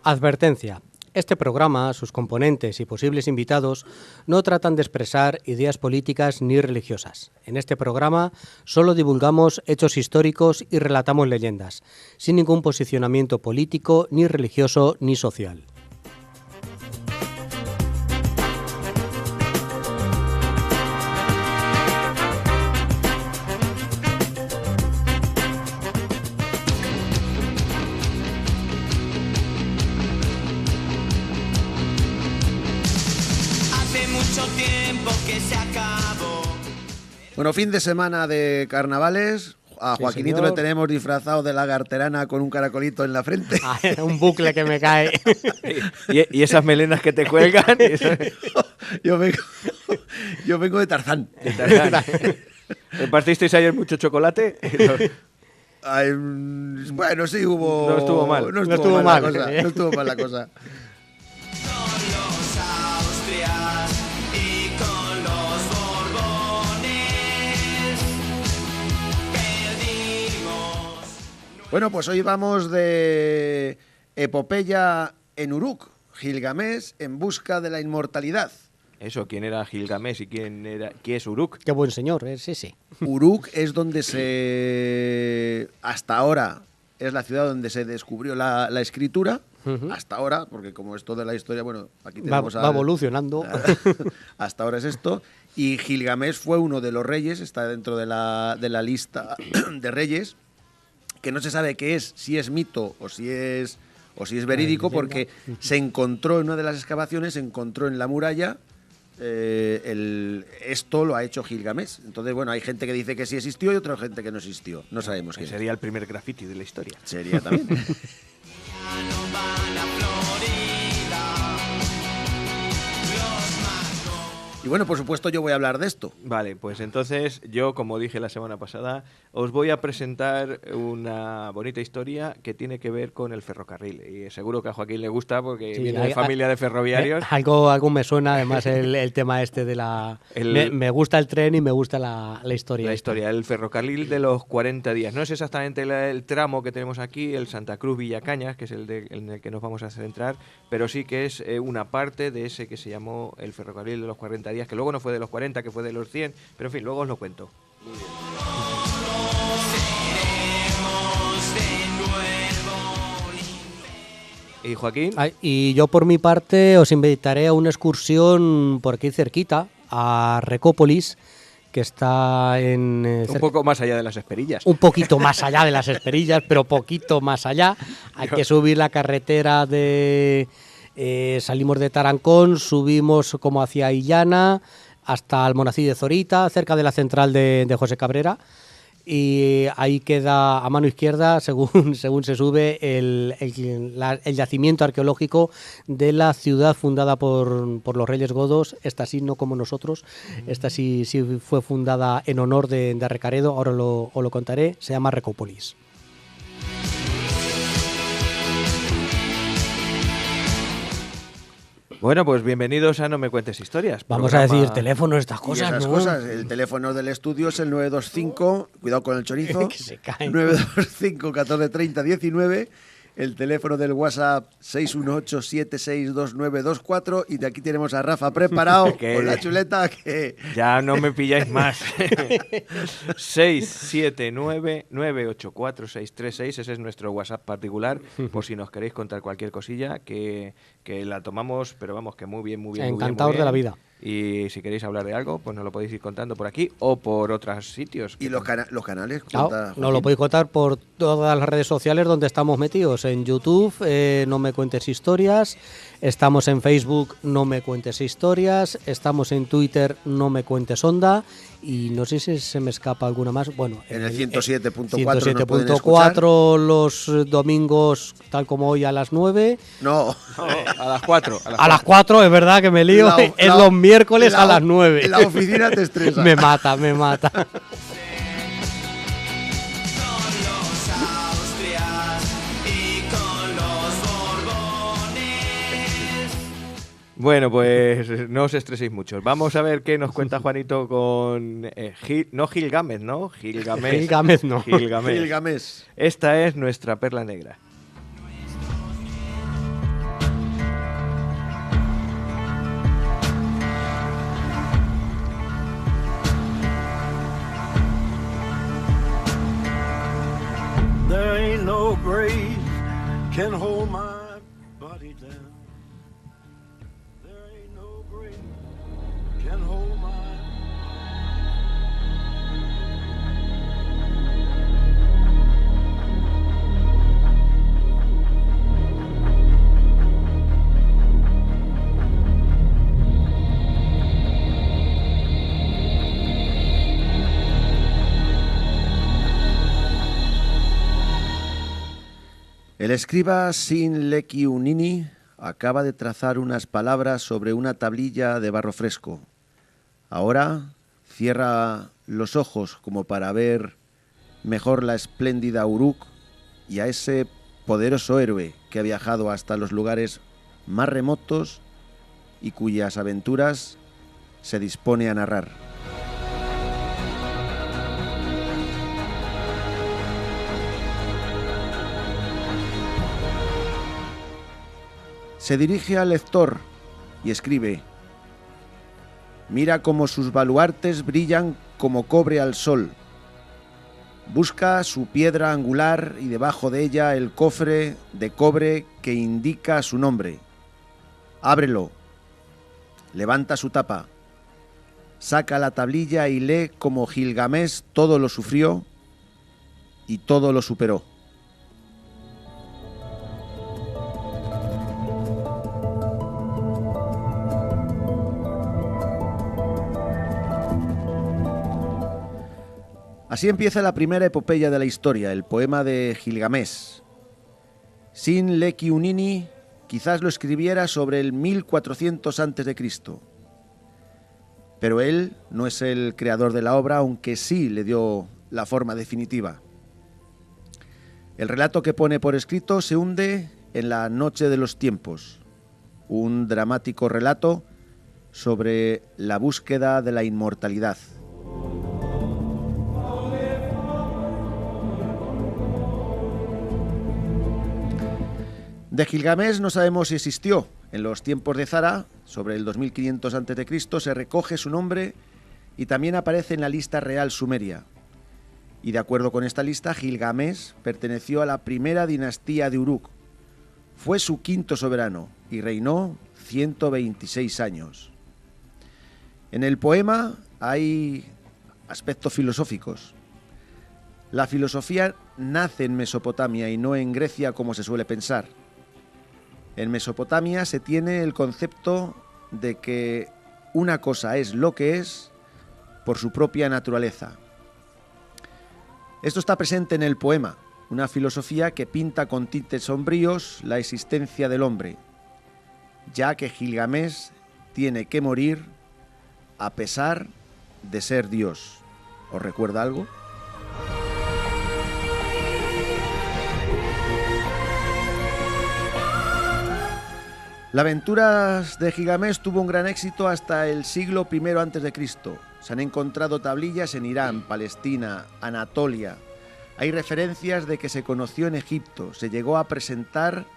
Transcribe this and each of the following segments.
Advertencia. Este programa, sus componentes y posibles invitados no tratan de expresar ideas políticas ni religiosas. En este programa solo divulgamos hechos históricos y relatamos leyendas, sin ningún posicionamiento político, ni religioso, ni social. Bueno, fin de semana de carnavales. A Joaquinito le tenemos disfrazado de lagarterana con un caracolito en la frente. Un bucle que me cae. ¿Y esas melenas que te cuelgan? Yo vengo de Tarzán. ¿Repartisteis ayer mucho chocolate? Ay, bueno, sí hubo... No estuvo mal. No estuvo mal la cosa. Bueno, pues hoy vamos de epopeya en Uruk, Gilgamesh en busca de la inmortalidad. Eso, ¿quién era Gilgamesh y quién es Uruk? Qué buen señor, sí. Uruk es donde hasta ahora, es la ciudad donde se descubrió la escritura. Hasta ahora, porque como es toda la historia, bueno, aquí tenemos... Va evolucionando. Hasta ahora es esto. Y Gilgamesh fue uno de los reyes, está dentro de la lista de reyes, que no se sabe qué es, si es mito o si es verídico, porque se encontró en una de las excavaciones, se encontró en la muralla, esto lo ha hecho Gilgamesh. Entonces, bueno, hay gente que dice que sí existió y otra gente que no existió. No sabemos qué. Sería el primer graffiti de la historia. Sería también. Y bueno, por supuesto yo voy a hablar de esto. Vale, pues entonces yo, como dije la semana pasada, os voy a presentar una bonita historia que tiene que ver con el ferrocarril. Y seguro que a Joaquín le gusta porque viene de familia de ferroviarios. Algo me suena, además, el tema este de la... Me gusta el tren y me gusta la historia. La historia, el ferrocarril de los 40 días. No es exactamente el tramo que tenemos aquí, el Santa Cruz-Villacañas, que es en el que nos vamos a centrar, pero sí que es una parte de ese que se llamó el ferrocarril de los 40 días, que luego no fue de los 40, que fue de los 100, pero en fin, luego os lo cuento. Muy bien. ¿Y Joaquín? Y yo por mi parte os invitaré a una excursión por aquí cerquita, a Recópolis, que está un poco más allá de las Esperillas. Un poquito más allá de las Esperillas, pero poquito más allá. Hay que subir la carretera salimos de Tarancón, subimos como hacia Illana, hasta Almonací de Zorita, cerca de la central de José Cabrera. Y ahí queda a mano izquierda, según se sube, el yacimiento arqueológico de la ciudad fundada por los reyes godos. Esta sí, no como nosotros, esta sí fue fundada en honor de Recaredo, ahora os lo contaré, se llama Recópolis. Bueno, pues bienvenidos a No me cuentes historias. Vamos a decir teléfonos, estas cosas, esas ¿no? cosas. El teléfono del estudio es el 925, cuidado con el chorizo, que se cae. 925 1430 19, el teléfono del WhatsApp 618-762924, y de aquí tenemos a Rafa preparado con la chuleta que... Ya no me pilláis más. 679-984-636, ese es nuestro WhatsApp particular, por si nos queréis contar cualquier cosilla, que la tomamos, pero vamos, que muy bien. Encantados de la vida. Y si queréis hablar de algo, pues nos lo podéis ir contando por aquí o por otros sitios. ¿Y los canales? Nos lo podéis contar por todas las redes sociales donde estamos metidos. En YouTube, No me cuentes historias. Estamos en Facebook, No me cuentes historias. Estamos en Twitter, No me cuentes onda. Y no sé si se me escapa alguna más. Bueno, en el 107.4 107.4 los domingos, tal como hoy, a las 9. No, a las 4. A las 4, es verdad que me lío. Es los miércoles a las 9. En la oficina te estresa. Me mata. Bueno, pues no os estreséis mucho. Vamos a ver qué nos cuenta Juanito con... no Gilgamesh, ¿no? Gilgamesh. Esta es nuestra perla negra. can hold my body down. There ain't no grave can hold my. El escriba Sin Lequi Unini acaba de trazar unas palabras sobre una tablilla de barro fresco. Ahora cierra los ojos como para ver mejor la espléndida Uruk y a ese poderoso héroe que ha viajado hasta los lugares más remotos y cuyas aventuras se dispone a narrar. Se dirige al lector y escribe: mira cómo sus baluartes brillan como cobre al sol. Busca su piedra angular y debajo de ella el cofre de cobre que indica su nombre. Ábrelo. Levanta su tapa. Saca la tablilla y lee cómo Gilgamés todo lo sufrió y todo lo superó. Así empieza la primera epopeya de la historia, el poema de Gilgamés. Sin Lequi Unini quizás lo escribiera sobre el 1400 a.C., pero él no es el creador de la obra, aunque sí le dio la forma definitiva. El relato que pone por escrito se hunde en la noche de los tiempos, un dramático relato sobre la búsqueda de la inmortalidad. De Gilgamés no sabemos si existió. En los tiempos de Zara, sobre el 2500 a.C., se recoge su nombre y también aparece en la lista real sumeria. Y de acuerdo con esta lista, Gilgamés perteneció a la primera dinastía de Uruk. Fue su quinto soberano y reinó 126 años. En el poema hay aspectos filosóficos. La filosofía nace en Mesopotamia y no en Grecia como se suele pensar. En Mesopotamia se tiene el concepto de que una cosa es lo que es por su propia naturaleza. Esto está presente en el poema, una filosofía que pinta con tintes sombríos la existencia del hombre, ya que Gilgamés tiene que morir a pesar de ser Dios. ¿Os recuerda algo? La aventura de Gilgamés tuvo un gran éxito hasta el siglo I a.C. Se han encontrado tablillas en Irán, Palestina, Anatolia. Hay referencias de que se conoció en Egipto, se llegó a presentar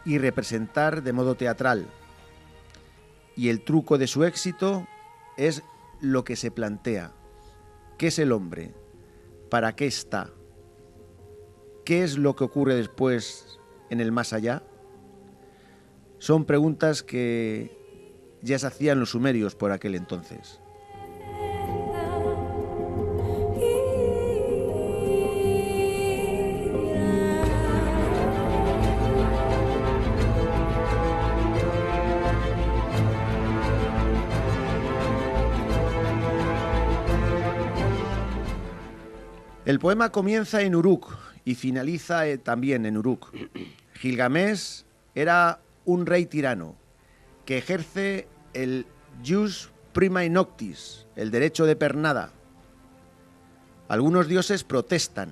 y representar de modo teatral. Y el truco de su éxito es lo que se plantea. ¿Qué es el hombre? ¿Para qué está? ¿Qué es lo que ocurre después en el más allá? Son preguntas que ya se hacían los sumerios por aquel entonces. El poema comienza en Uruk y finaliza también en Uruk. Gilgamés era un rey tirano que ejerce el jus primae noctis, el derecho de pernada. Algunos dioses protestan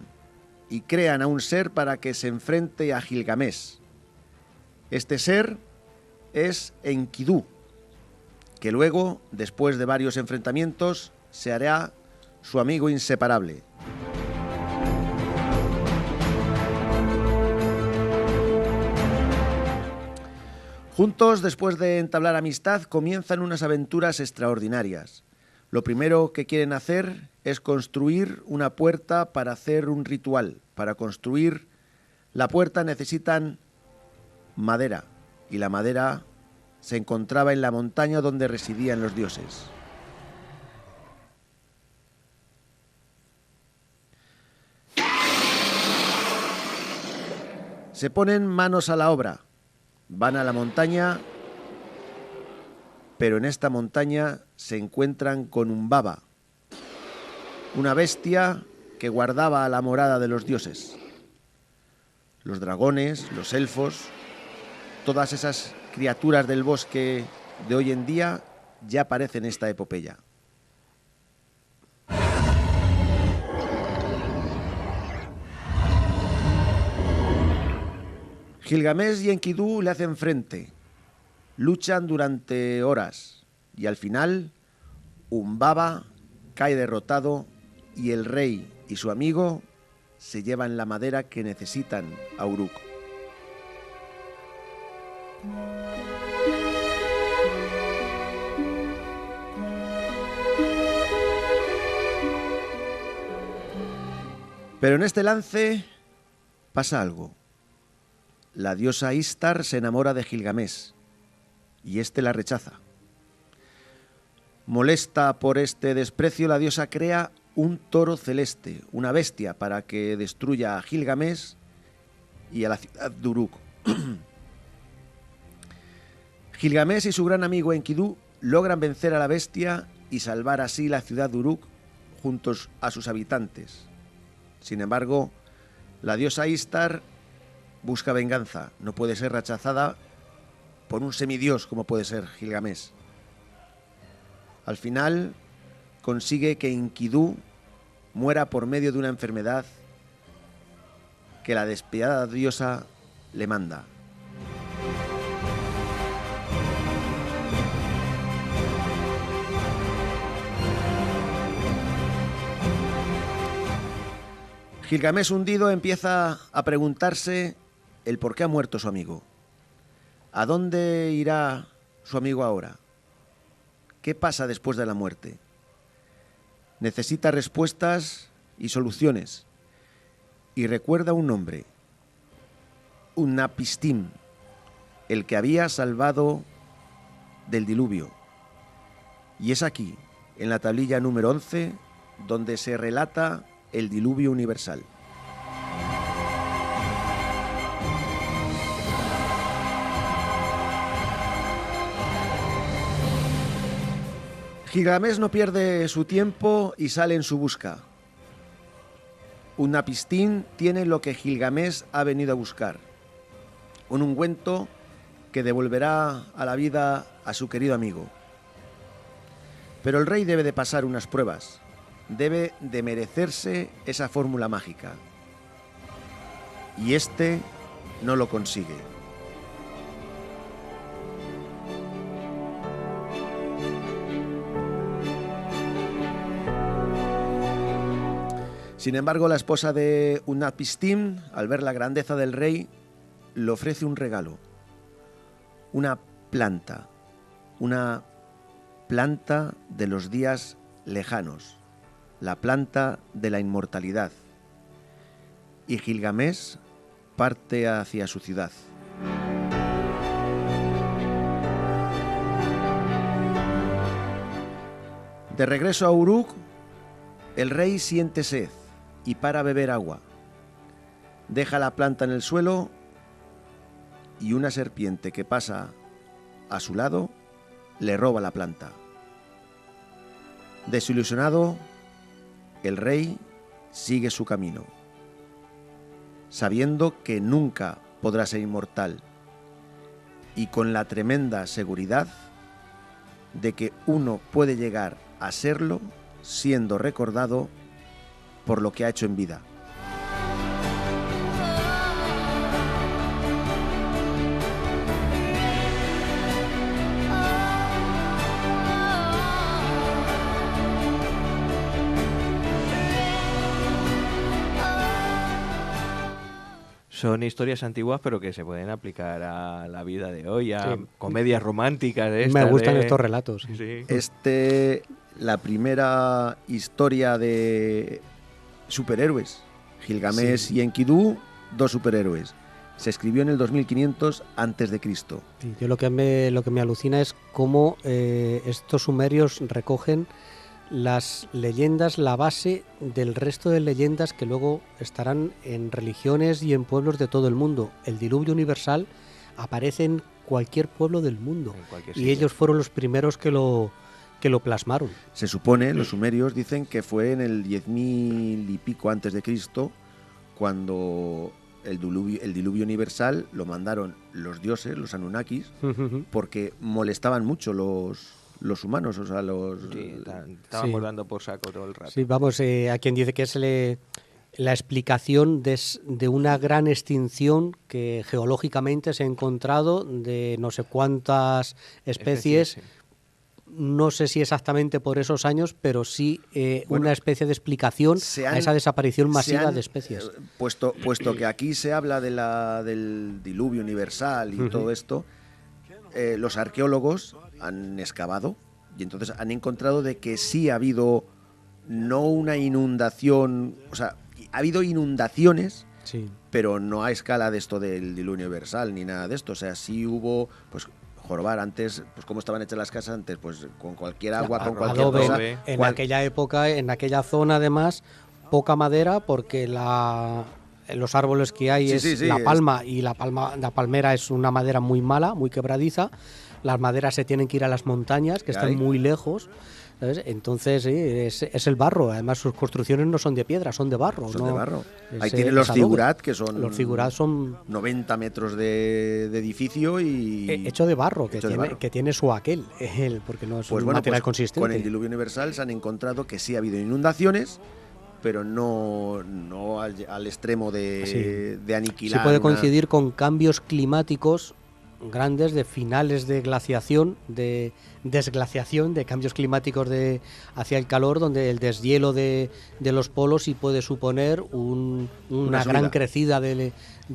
y crean a un ser para que se enfrente a Gilgamés. Este ser es Enkidu, que luego, después de varios enfrentamientos, se hará su amigo inseparable. Juntos, después de entablar amistad, comienzan unas aventuras extraordinarias. Lo primero que quieren hacer es construir una puerta para hacer un ritual, para construir la puerta necesitan madera, y la madera se encontraba en la montaña donde residían los dioses. Se ponen manos a la obra, van a la montaña, pero en esta montaña se encuentran con un baba, una bestia que guardaba la morada de los dioses. Los dragones, los elfos, todas esas criaturas del bosque de hoy en día ya aparecen en esta epopeya. Gilgamesh y Enkidu le hacen frente, luchan durante horas y al final Humbaba cae derrotado y el rey y su amigo se llevan la madera que necesitan a Uruk. Pero en este lance pasa algo. La diosa Istar se enamora de Gilgamesh y éste la rechaza. Molesta por este desprecio, la diosa crea un toro celeste, una bestia, para que destruya a Gilgamesh y a la ciudad de Uruk. Gilgamesh y su gran amigo Enkidu logran vencer a la bestia y salvar así la ciudad de Uruk juntos a sus habitantes. Sin embargo, la diosa Istar busca venganza, no puede ser rechazada por un semidios como puede ser Gilgamesh. Al final consigue que Enkidu muera por medio de una enfermedad que la despiadada diosa le manda. Gilgamesh hundido empieza a preguntarse el por qué ha muerto su amigo. ¿A dónde irá su amigo ahora? ¿Qué pasa después de la muerte? Necesita respuestas y soluciones. Y recuerda un nombre, Utnapishtim, el que había salvado del diluvio. Y es aquí, en la tablilla número 11, donde se relata el diluvio universal. Gilgamesh no pierde su tiempo y sale en su busca. Utnapishtim tiene lo que Gilgamesh ha venido a buscar, un ungüento que devolverá a la vida a su querido amigo. Pero el rey debe de pasar unas pruebas, debe de merecerse esa fórmula mágica. Y este no lo consigue. Sin embargo, la esposa de Utnapishtim, al ver la grandeza del rey, le ofrece un regalo, una planta de los días lejanos, la planta de la inmortalidad. Y Gilgamesh parte hacia su ciudad. De regreso a Uruk, el rey siente sed y para beber agua. Deja la planta en el suelo y una serpiente que pasa a su lado le roba la planta. Desilusionado, el rey sigue su camino, sabiendo que nunca podrá ser inmortal y con la tremenda seguridad de que uno puede llegar a serlo siendo recordado por lo que ha hecho en vida. Son historias antiguas, pero que se pueden aplicar a la vida de hoy, a Sí. comedias románticas de Me estas, gustan de- estos relatos. Sí. La primera historia de superhéroes, Gilgamesh y Enkidu, dos superhéroes. Se escribió en el 2500 antes de Cristo. Sí, yo lo que me alucina es cómo estos sumerios recogen las leyendas, la base del resto de leyendas que luego estarán en religiones y en pueblos de todo el mundo. El diluvio universal aparece en cualquier pueblo del mundo En cualquier y sitio. ellos fueron los primeros que lo plasmaron. Se supone, los sumerios dicen que fue en el 10.000 y pico antes de Cristo cuando el diluvio universal lo mandaron los dioses, los Anunnakis, porque molestaban mucho los humanos, o sea, Sí, estaban Sí. volando por saco todo el rato. Sí, vamos, a quien dice que es la explicación de una gran extinción que geológicamente se ha encontrado de no sé cuántas especies. Sí. No sé si exactamente por esos años, pero sí Bueno, una especie de explicación se a han- esa desaparición se masiva han, de especies. puesto que aquí se habla del diluvio universal y todo esto, los arqueólogos han excavado y entonces han encontrado de que sí ha habido no una inundación, o sea, ha habido inundaciones, Sí. pero no a escala de esto del diluvio universal ni nada de esto. O sea, sí hubo, pues, jorobar antes, pues cómo estaban hechas las casas antes, pues con cualquier agua, con cualquier Adobe, cosa. Adobe. en Cual- aquella época, en aquella zona además, poca madera porque los árboles que hay Sí, es sí, sí, la es- palma y la palmera es una madera muy mala, muy quebradiza. Las maderas se tienen que ir a las montañas que están Ahí. muy lejos. ¿Sabes? Entonces sí, es el barro. Además sus construcciones no son de piedra, son de barro. Son ¿no? de barro. Es, Ahí tienen los es adobe. figurat, que son Los figurat son 90 metros de edificio y... hecho de barro, que hecho de tiene, barro. que tiene su aquel, porque no es Pues un bueno, material pues consistente. con el diluvio universal se han encontrado que sí ha habido inundaciones, pero no al extremo de Sí aniquilar. puede una- coincidir con cambios climáticos grandes de finales de glaciación, de desglaciación, de cambios climáticos hacia el calor, donde el deshielo de los polos sí puede suponer una Una gran subida. crecida de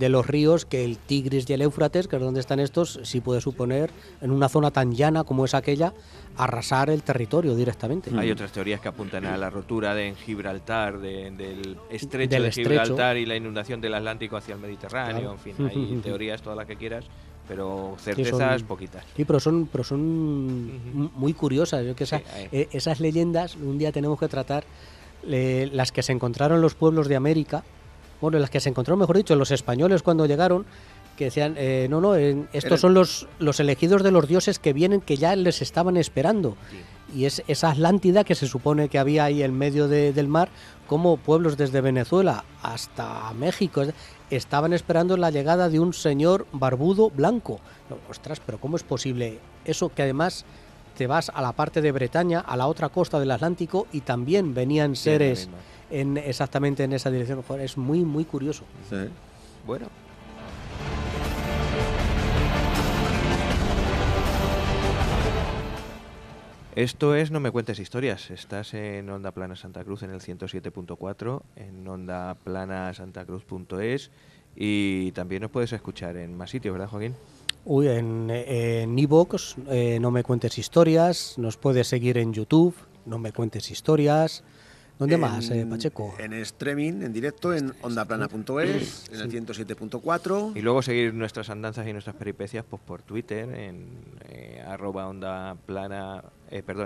los ríos, que el Tigris y el Éufrates, que es donde están estos, sí puede suponer, en una zona tan llana como es aquella, arrasar el territorio directamente. Hay otras teorías que apuntan a la rotura en Gibraltar, del estrecho Del de estrecho. Gibraltar y la inundación del Atlántico hacia el Mediterráneo. Claro. En fin, hay teorías todas las que quieras, pero Sí, certezas poquitas. Sí, pero son muy curiosas. Yo que Sí, esas leyendas un día tenemos que tratar, las que se encontraron en los pueblos de América, bueno, las que se encontraron, mejor dicho, los españoles cuando llegaron, que decían, estos Eran- son los elegidos de los dioses que vienen, que ya les estaban esperando. Y es esa Atlántida que se supone que había ahí en medio del mar, como pueblos desde Venezuela hasta México estaban esperando la llegada de un señor barbudo blanco. No, ostras, pero ¿cómo es posible eso? Que además te vas a la parte de Bretaña, a la otra costa del Atlántico, y también venían Sí, la seres misma. exactamente en esa dirección. Joder, es muy, muy curioso. Sí. Bueno. Esto es No me cuentes historias. Estás en Onda Plana Santa Cruz en el 107.4, en ondaplanasantacruz.es y también nos puedes escuchar en más sitios, ¿verdad, Joaquín? Uy, en iVoox, No me cuentes historias, nos puedes seguir en YouTube, No me cuentes historias. ¿Dónde más, Pacheco? En streaming, en directo, en ondaplana.es, en el 107.4. Y luego seguir nuestras andanzas y nuestras peripecias pues por Twitter, en @ondaplana,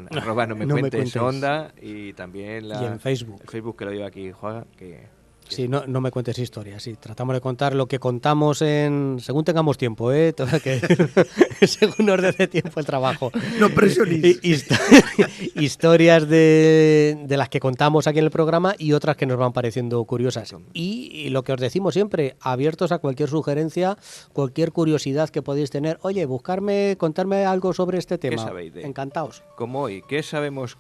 arroba no me No me cuentes cuentes. onda, y también Y en Facebook. el Facebook que lo lleva aquí Juan, que Sí, no me cuentes historias, sí. Tratamos de contar lo que contamos según tengamos tiempo, que según nos dé tiempo el trabajo. No presionéis. Historias de las que contamos aquí en el programa y otras que nos van pareciendo curiosas. Y lo que os decimos siempre, abiertos a cualquier sugerencia, cualquier curiosidad que podéis tener. Oye, contarme algo sobre este tema. sabéis de- Encantados. como hoy, ¿qué sabemos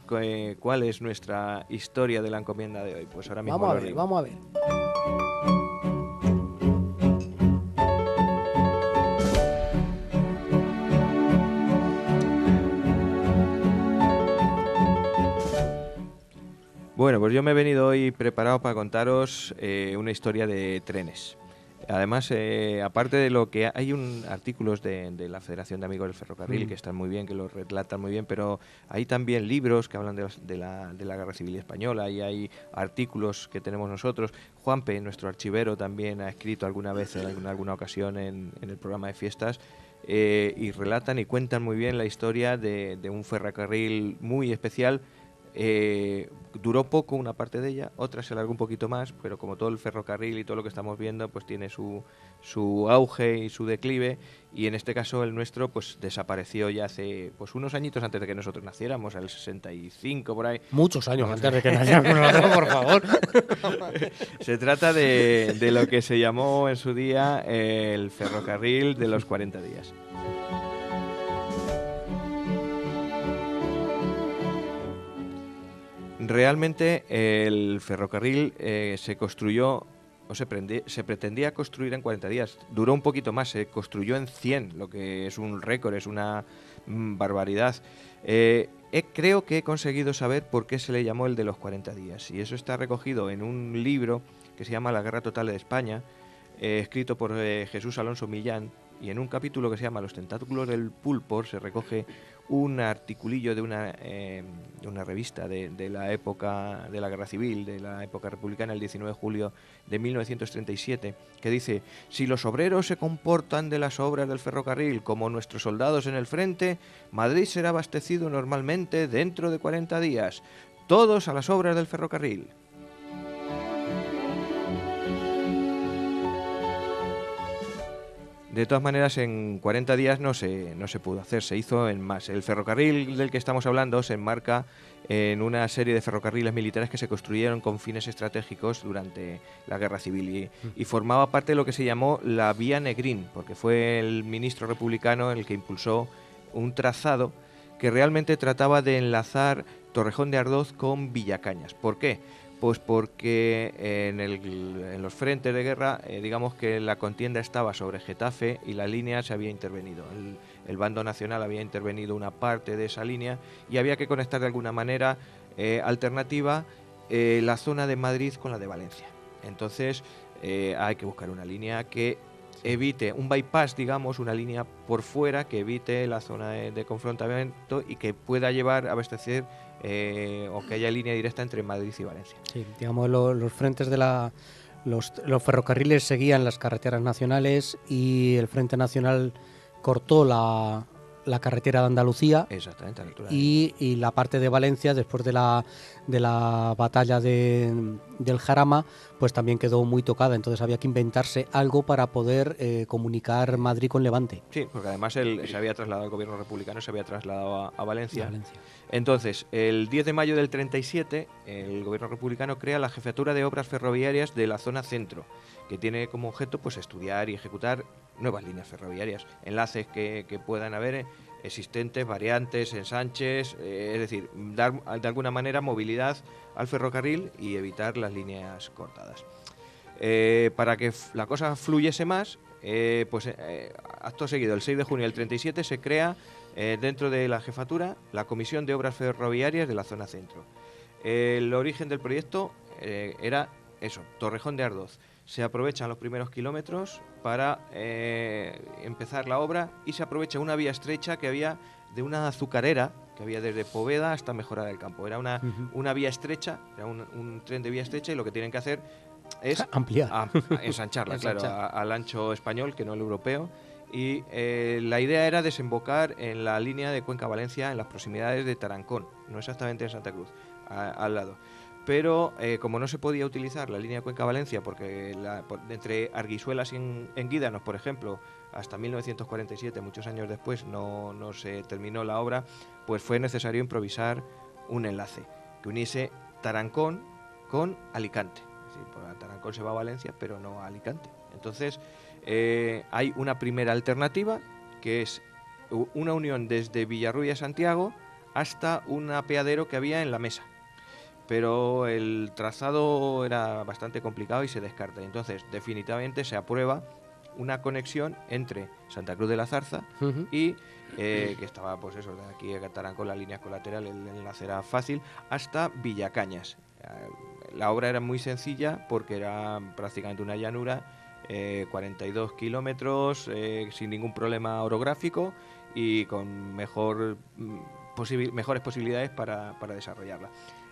cuál es nuestra historia de la encomienda de hoy? Pues ahora mismo Vamos a lo ver, digo. vamos a ver. Bueno, pues yo me he venido hoy preparado para contaros una historia de trenes. Además, aparte de lo que hay artículos de la Federación de Amigos del Ferrocarril que están muy bien, que lo relatan muy bien, pero hay también libros que hablan de la Guerra Civil Española y hay artículos que tenemos nosotros. Juanpe, nuestro archivero, también ha escrito alguna vez en alguna ocasión en el programa de fiestas y relatan y cuentan muy bien la historia de un ferrocarril muy especial. Duró poco una parte de ella, otra se alargó un poquito más, pero como todo el ferrocarril y todo lo que estamos viendo, pues tiene su auge y su declive, y en este caso el nuestro pues desapareció ya hace pues unos añitos antes de que nosotros naciéramos, al 65 por ahí. Muchos años antes de que naciéramos nosotros, por favor. Se trata de lo que se llamó en su día el ferrocarril de los 40 días. Realmente el ferrocarril se construyó, o se pretendía construir en 40 días. Duró un poquito más, se construyó en 100, lo que es un récord, es una barbaridad. Creo que he conseguido saber por qué se le llamó el de los 40 días. Y eso está recogido en un libro que se llama La Guerra Total de España, escrito por Jesús Alonso Millán. Y en un capítulo que se llama Los tentáculos del pulpo se recoge un articulillo de una revista de la época de la Guerra Civil, de la época republicana, el 19 de julio de 1937, que dice: si los obreros se comportan de las obras del ferrocarril como nuestros soldados en el frente, Madrid será abastecido normalmente dentro de 40 días. Todos a las obras del ferrocarril. De todas maneras, en 40 días no se pudo hacer, se hizo en más. El ferrocarril del que estamos hablando se enmarca en una serie de ferrocarriles militares que se construyeron con fines estratégicos durante la Guerra Civil y formaba parte de lo que se llamó la Vía Negrín, porque fue el ministro republicano el que impulsó un trazado que realmente trataba de enlazar Torrejón de Ardoz con Villacañas. ¿Por qué? Pues porque en los frentes de guerra, digamos que la contienda estaba sobre Getafe y la línea se había intervenido. El bando nacional había intervenido una parte de esa línea y había que conectar de alguna manera alternativa la zona de Madrid con la de Valencia. Entonces hay que buscar una línea que evite un bypass, digamos, una línea por fuera que evite la zona de confrontamiento y que pueda abastecer o que haya línea directa entre Madrid y Valencia. Sí, digamos, los frentes de los ferrocarriles seguían las carreteras nacionales y el Frente Nacional cortó la carretera de Andalucía. Exactamente, y la parte de Valencia, después de la batalla del Jarama, pues también quedó muy tocada. Entonces había que inventarse algo para poder comunicar Madrid con Levante. Sí, porque además se había trasladado al gobierno republicano, se había trasladado a Valencia. Entonces, el 10 de mayo del 37, el gobierno republicano crea la Jefatura de Obras Ferroviarias de la zona centro, que tiene como objeto pues estudiar y ejecutar nuevas líneas ferroviarias, enlaces que puedan haber existentes, variantes, ensanches, es decir, dar de alguna manera movilidad al ferrocarril y evitar las líneas cortadas. Para que la cosa fluyese más, acto seguido, el 6 de junio del 37 se crea dentro de la jefatura la Comisión de Obras Ferroviarias de la zona centro. El origen del proyecto era eso, Torrejón de Ardoz. Se aprovechan los primeros kilómetros para empezar la obra y se aprovecha una vía estrecha que había de una azucarera que había desde Poveda hasta Mejora del Campo. Era una vía estrecha, era un tren de vía estrecha y lo que tienen que hacer es ampliar, ensancharla, claro, al ancho español, que no el europeo. Y la idea era desembocar en la línea de Cuenca-Valencia, en las proximidades de Tarancón, no exactamente en Santa Cruz, al lado. Pero como no se podía utilizar la línea Cuenca-Valencia, porque entre Arguisuelas y Enguídanos, por ejemplo, hasta 1947, muchos años después, no se terminó la obra, pues fue necesario improvisar un enlace que uniese Tarancón con Alicante. Es decir, pues a Tarancón se va a Valencia, pero no a Alicante. Entonces, hay una primera alternativa, que es una unión desde Villarrubia a Santiago hasta un apeadero que había en La Mesa. Pero el trazado era bastante complicado y se descarta. Entonces, definitivamente se aprueba una conexión entre Santa Cruz de la Zarza y que estaba, pues eso, de aquí a Tarancón, la línea colateral, el enlace era fácil, hasta Villacañas. La obra era muy sencilla porque era prácticamente una llanura 42 kilómetros, sin ningún problema orográfico y con mejores posibilidades para desarrollarla.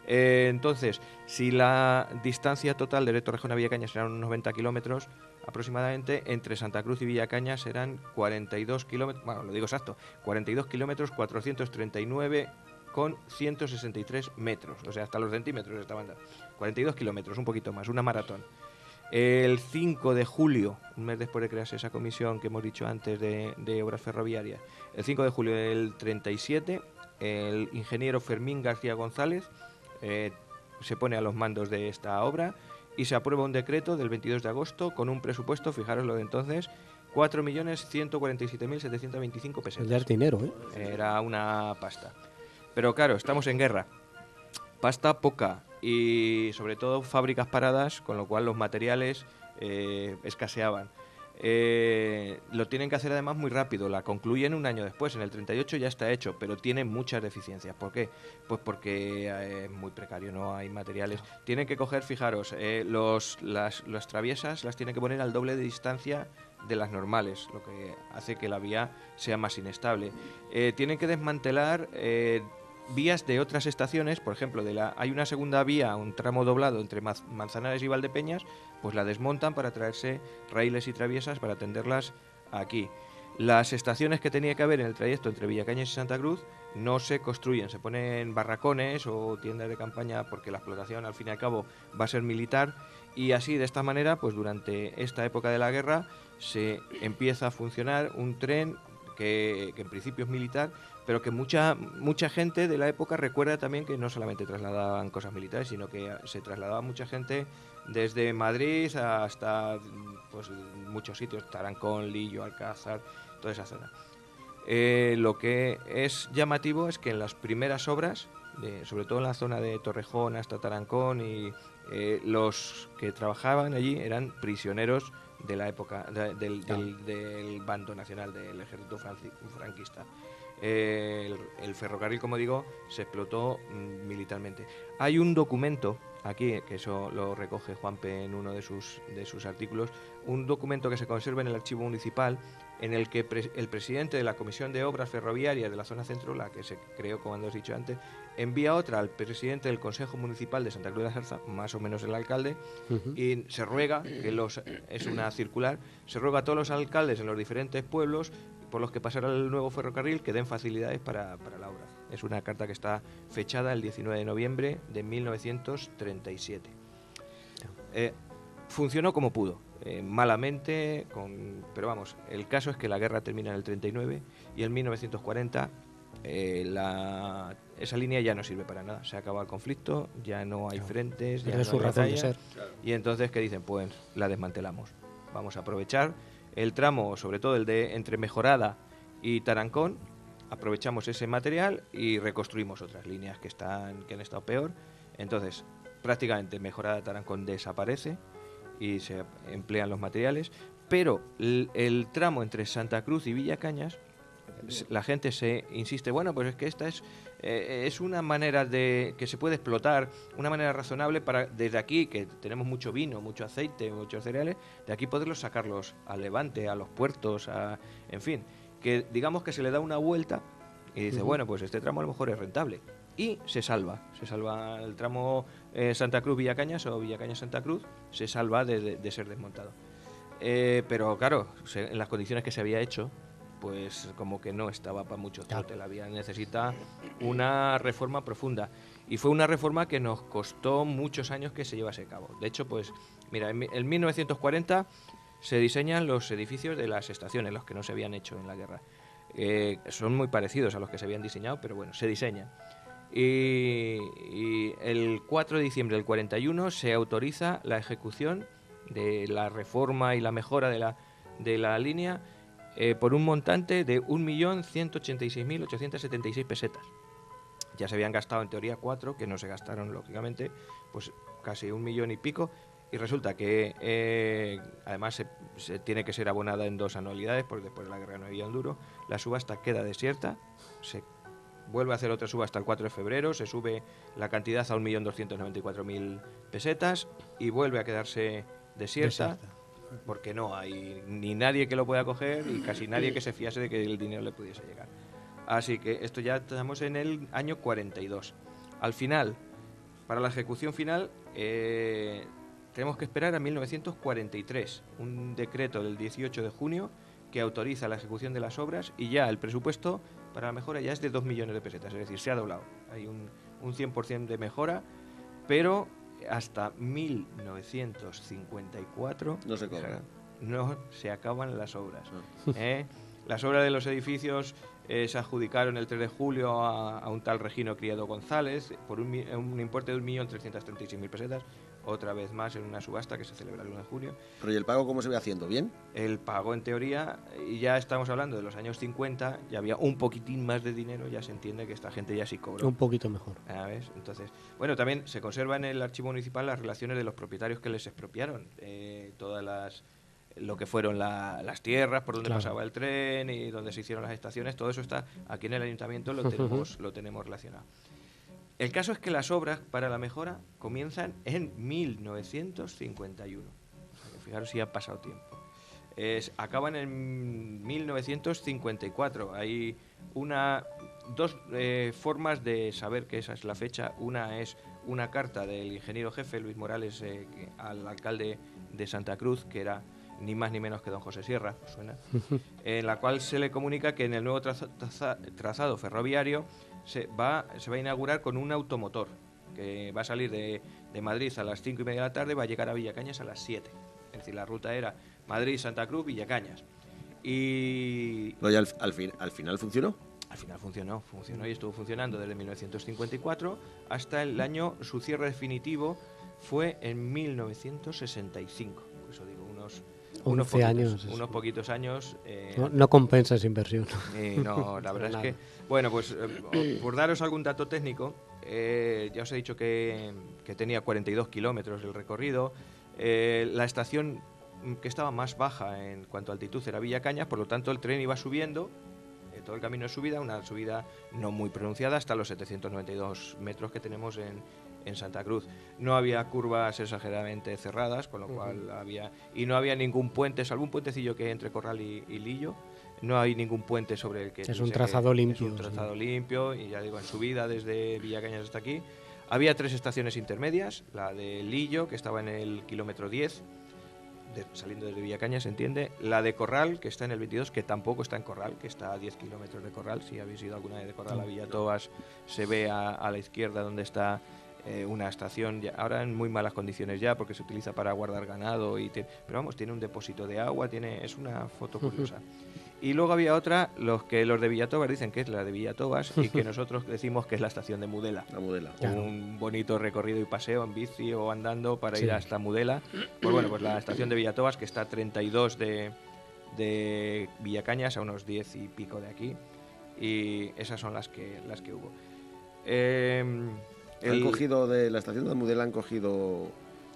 Entonces, si la distancia total de Torrejón a Villacañas serán unos 90 kilómetros aproximadamente, entre Santa Cruz y Villacañas serán 42 kilómetros, bueno, lo digo exacto, 42 kilómetros 439 con 163 metros, o sea, hasta los centímetros esta banda. 42 kilómetros, un poquito más, una maratón. El 5 de julio, un mes después de crearse esa comisión que hemos dicho antes de obras ferroviarias, el 5 de julio del 37, el ingeniero Fermín García González se pone a los mandos de esta obra y se aprueba un decreto del 22 de agosto con un presupuesto, fijaros lo de entonces, 4.147.725 pesetas. El dinero, ¿eh? Era una pasta. Pero claro, estamos en guerra. Pasta poca y sobre todo fábricas paradas, con lo cual los materiales escaseaban. Lo tienen que hacer además muy rápido, la concluyen un año después, en el 38 ya está hecho, pero tiene muchas deficiencias. ¿Por qué? Pues porque es muy precario, no hay materiales. Tienen que coger, fijaros, las traviesas las tienen que poner al doble de distancia de las normales, lo que hace que la vía sea más inestable. Tienen que desmantelar vías de otras estaciones, por ejemplo, hay una segunda vía, un tramo doblado entre Manzanares y Valdepeñas, pues la desmontan para traerse raíles y traviesas para tenderlas aquí. Las estaciones que tenía que haber en el trayecto entre Villacañas y Santa Cruz no se construyen, se ponen barracones o tiendas de campaña porque la explotación al fin y al cabo va a ser militar y así de esta manera, pues durante esta época de la guerra se empieza a funcionar un tren que en principio es militar, pero que mucha gente de la época recuerda también que no solamente trasladaban cosas militares, sino que se trasladaba mucha gente desde Madrid hasta pues muchos sitios, Tarancón, Lillo, Alcázar, toda esa zona. Lo que es llamativo es que en las primeras obras, sobre todo en la zona de Torrejón hasta Tarancón, y los que trabajaban allí eran prisioneros de la época del bando nacional del ejército franquista. El ferrocarril, como digo, se explotó militarmente. Hay un documento aquí, que eso lo recoge Juanpe en uno de sus artículos, un documento que se conserva en el archivo municipal en el que el presidente de la Comisión de Obras Ferroviarias de la zona centro, la que se creó, como hemos dicho antes, envía otra al presidente del Consejo Municipal de Santa Cruz de la Zarza, más o menos el alcalde, y se ruega, es una circular, se ruega a todos los alcaldes en los diferentes pueblos por los que pasará el nuevo ferrocarril que den facilidades para la obra. Es una carta que está fechada el 19 de noviembre de 1937. Funcionó como pudo, malamente, pero vamos, el caso es que la guerra termina en el 39 y en 1940 esa línea ya no sirve para nada, se acaba el conflicto, ya no hay frentes, ya no hay batalla, y entonces ¿qué dicen? Pues la desmantelamos, vamos a aprovechar el tramo, sobre todo el de entre Mejorada y Tarancón, aprovechamos ese material y reconstruimos otras líneas que han estado peor. Entonces, prácticamente Mejorada Tarancón desaparece y se emplean los materiales, pero el tramo entre Santa Cruz y Villacañas, la gente se insiste, bueno, pues es que esta es una manera que se puede explotar, una manera razonable para desde aquí, que tenemos mucho vino, mucho aceite, muchos cereales, de aquí poderlos sacarlos al Levante, a los puertos, en fin, que digamos que se le da una vuelta y dice, bueno, pues este tramo a lo mejor es rentable. Y se salva el tramo Santa Cruz-Villacañas o Villacañas-Santa Cruz, se salva de ser desmontado. Pero claro, en las condiciones que se había hecho, pues como que no estaba para mucho trote, la vía necesita una reforma profunda. Y fue una reforma que nos costó muchos años que se llevase a cabo. De hecho, pues, mira, en 1940 se diseñan los edificios de las estaciones, los que no se habían hecho en la guerra. Son muy parecidos a los que se habían diseñado, pero bueno, se diseñan. Y el 4 de diciembre del 41 se autoriza la ejecución de la reforma y la mejora de la línea por un montante de 1.186.876 pesetas. Ya se habían gastado en teoría 4, que no se gastaron lógicamente, pues casi 1 millón y pico, y resulta que además se tiene que ser abonada en 2 anualidades, porque después de la guerra no había un duro. La subasta queda desierta, se vuelve a hacer otra subasta el 4 de febrero, se sube la cantidad a 1.294.000 pesetas y vuelve a quedarse desierta. porque no hay ni nadie que lo pueda coger y casi nadie que se fiase de que el dinero le pudiese llegar. Así que esto ya estamos en el año 42. Al final, para la ejecución final, tenemos que esperar a 1943, un decreto del 18 de junio que autoriza la ejecución de las obras y ya el presupuesto para la mejora ya es de 2 millones de pesetas, es decir, se ha doblado. Hay un 100% de mejora, pero hasta 1954 No se cobra. no se acaban las obras. Ah. Las obras de los edificios se adjudicaron el 3 de julio a un tal Regino Criado González por un importe de 1.336.000 pesetas, otra vez más en una subasta que se celebra el 1 de junio. Pero ¿y el pago cómo se ve haciendo? ¿Bien? El pago, en teoría, y ya estamos hablando de los años 50, ya había un poquitín más de dinero, ya se entiende que esta gente ya sí cobró. Un poquito mejor. ¿Ves? Entonces, bueno, también se conserva en el archivo municipal las relaciones de los propietarios que les expropiaron, todas lo que fueron las tierras por donde Claro. pasaba el tren y donde se hicieron las estaciones, todo eso está aquí en el ayuntamiento, lo tenemos relacionado. El caso es que las obras para la mejora comienzan en 1951. O sea, que fijaros si ha pasado tiempo. Acaban en 1954. Hay dos formas de saber que esa es la fecha. Una es una carta del ingeniero jefe Luis Morales al alcalde de Santa Cruz, que era ni más ni menos que don José Sierra, ¿suena? En la cual se le comunica que en el nuevo trazado ferroviario se va a inaugurar con un automotor que va a salir de Madrid a las 5:30 de la tarde, va a llegar a Villacañas a las 7. Es decir, la ruta era Madrid-Santa Cruz, Villacañas. Y Pero ya al final funcionó. al final funcionó y estuvo funcionando desde 1954 hasta el año, su cierre definitivo fue en 1965. Por eso digo, unos 11 años. unos poquitos años. No compensa esa inversión. No, la verdad es Nada. que, bueno, pues por daros algún dato técnico, ya os he dicho que tenía 42 kilómetros el recorrido. La estación que estaba más baja en cuanto a altitud era Villacañas, por lo tanto el tren iba subiendo, todo el camino de subida, una subida no muy pronunciada hasta los 792 metros que tenemos en Santa Cruz. No había curvas exageradamente cerradas, con lo cual no había ningún puente, salvo un puentecillo que hay entre Corral y Lillo. No hay ningún puente sobre el que... Es un trazado limpio. Es un trazado limpio, y ya digo, en subida desde Villacañas hasta aquí. Había 3 estaciones intermedias, la de Lillo, que estaba en el kilómetro 10, saliendo desde Villacañas, se entiende. La de Corral, que está en el 22, que tampoco está en Corral, que está a 10 kilómetros de Corral. Si habéis ido alguna vez de Corral a Villatobas, se ve a la izquierda donde está una estación, ahora en muy malas condiciones ya, porque se utiliza para guardar ganado, pero vamos, tiene un depósito de agua, es una foto curiosa. Y luego había otra, los de Villatobas dicen que es la de Villatobas y que nosotros decimos que es la estación de Mudela. La Mudela. Un bonito recorrido y paseo en bici o andando para Sí. ir hasta Mudela. Pues bueno, pues la estación de Villatobas, que está a 32 de Villacañas, a unos 10 y pico de aquí. Y esas son las que hubo. Han cogido de la estación de Mudela, han cogido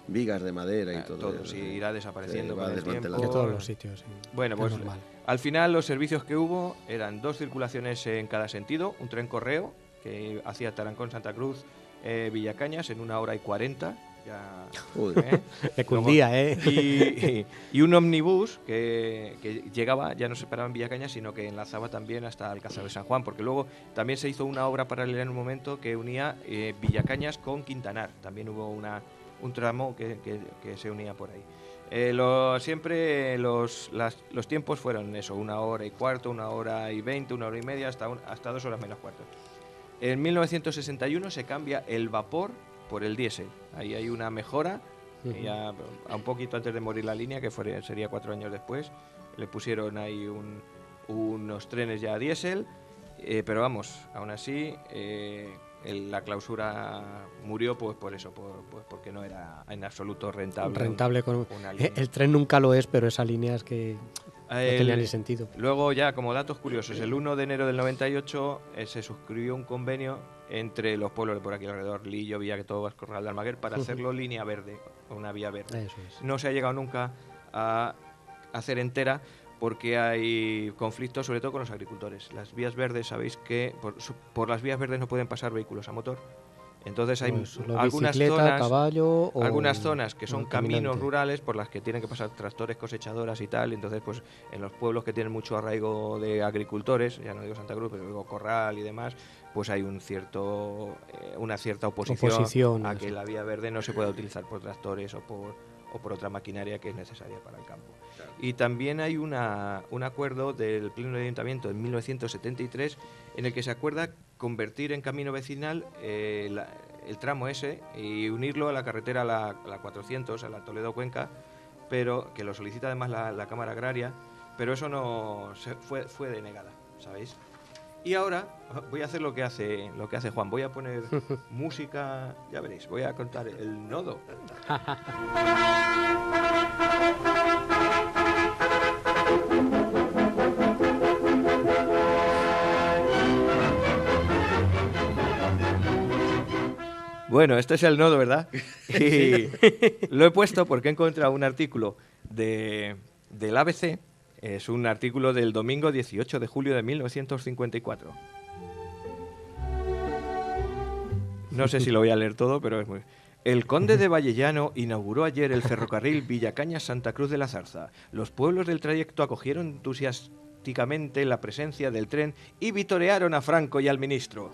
vigas de madera y todo. Sí, irá desapareciendo va con el desmantelando. De tiempo. todos los sitios. Sí. Bueno, Es pues normal. al final los servicios que hubo eran 2 circulaciones en cada sentido, un tren correo que hacía Tarancón, Santa Cruz, Villacañas en 1 hora y 40. Ya, Joder. Me cundía, y un omnibus que llegaba, ya no se paraba en Villacañas, sino que enlazaba también hasta Alcázar de San Juan, porque luego también se hizo una obra paralela en un momento que unía Villacañas con Quintanar. También hubo un tramo que se unía por ahí. Siempre los tiempos fueron eso, 1 hora y cuarto, 1 hora y 20, 1 hora y media, hasta 2 horas menos cuarto. En 1961 se cambia el vapor por el diésel. Ahí hay una mejora, ya a un poquito antes de morir la línea, que sería 4 años después. Le pusieron ahí unos trenes ya a diésel, pero vamos, aún así la clausura murió pues por eso, porque no era en absoluto rentable. Rentable con una línea. el tren nunca lo es, pero esa línea es que no tenía ni sentido. Luego ya, como datos curiosos, el 1 de enero del 98 se suscribió un convenio entre los pueblos de por aquí alrededor, Lillo, Villatobas, Corral de Almaguer, para hacerlo línea verde, o una vía verde. Eso es. No se ha llegado nunca a hacer entera porque hay conflictos, sobre todo con los agricultores. Las vías verdes, sabéis que por las vías verdes no pueden pasar vehículos a motor, Entonces hay Pues solo algunas bicicleta, zonas, caballo o algunas zonas que son un caminos caminante. rurales por las que tienen que pasar tractores, cosechadoras y tal. Entonces, pues en los pueblos que tienen mucho arraigo de agricultores, ya no digo Santa Cruz, pero digo Corral y demás, pues hay una cierta oposición a eso. que la vía verde no se pueda utilizar por tractores o por otra maquinaria que es necesaria para el campo. Y también hay un acuerdo del Pleno de Ayuntamiento en 1973 en el que se acuerda convertir en camino vecinal el tramo ese y unirlo a la carretera la 400, a la Toledo-Cuenca, pero que lo solicita además la Cámara Agraria, pero eso no fue denegada, ¿sabéis? Y ahora voy a hacer lo que hace Juan, voy a poner música, ya veréis, voy a contar el nodo. Bueno, este es el nodo, ¿verdad? Y lo he puesto porque he encontrado un artículo del ABC, es un artículo del domingo 18 de julio de 1954. No sé si lo voy a leer todo, pero es muy... El conde de Vallellano inauguró ayer el ferrocarril Villacañas-Santa Cruz de la Zarza. Los pueblos del trayecto acogieron entusiásticamente la presencia del tren y vitorearon a Franco y al ministro.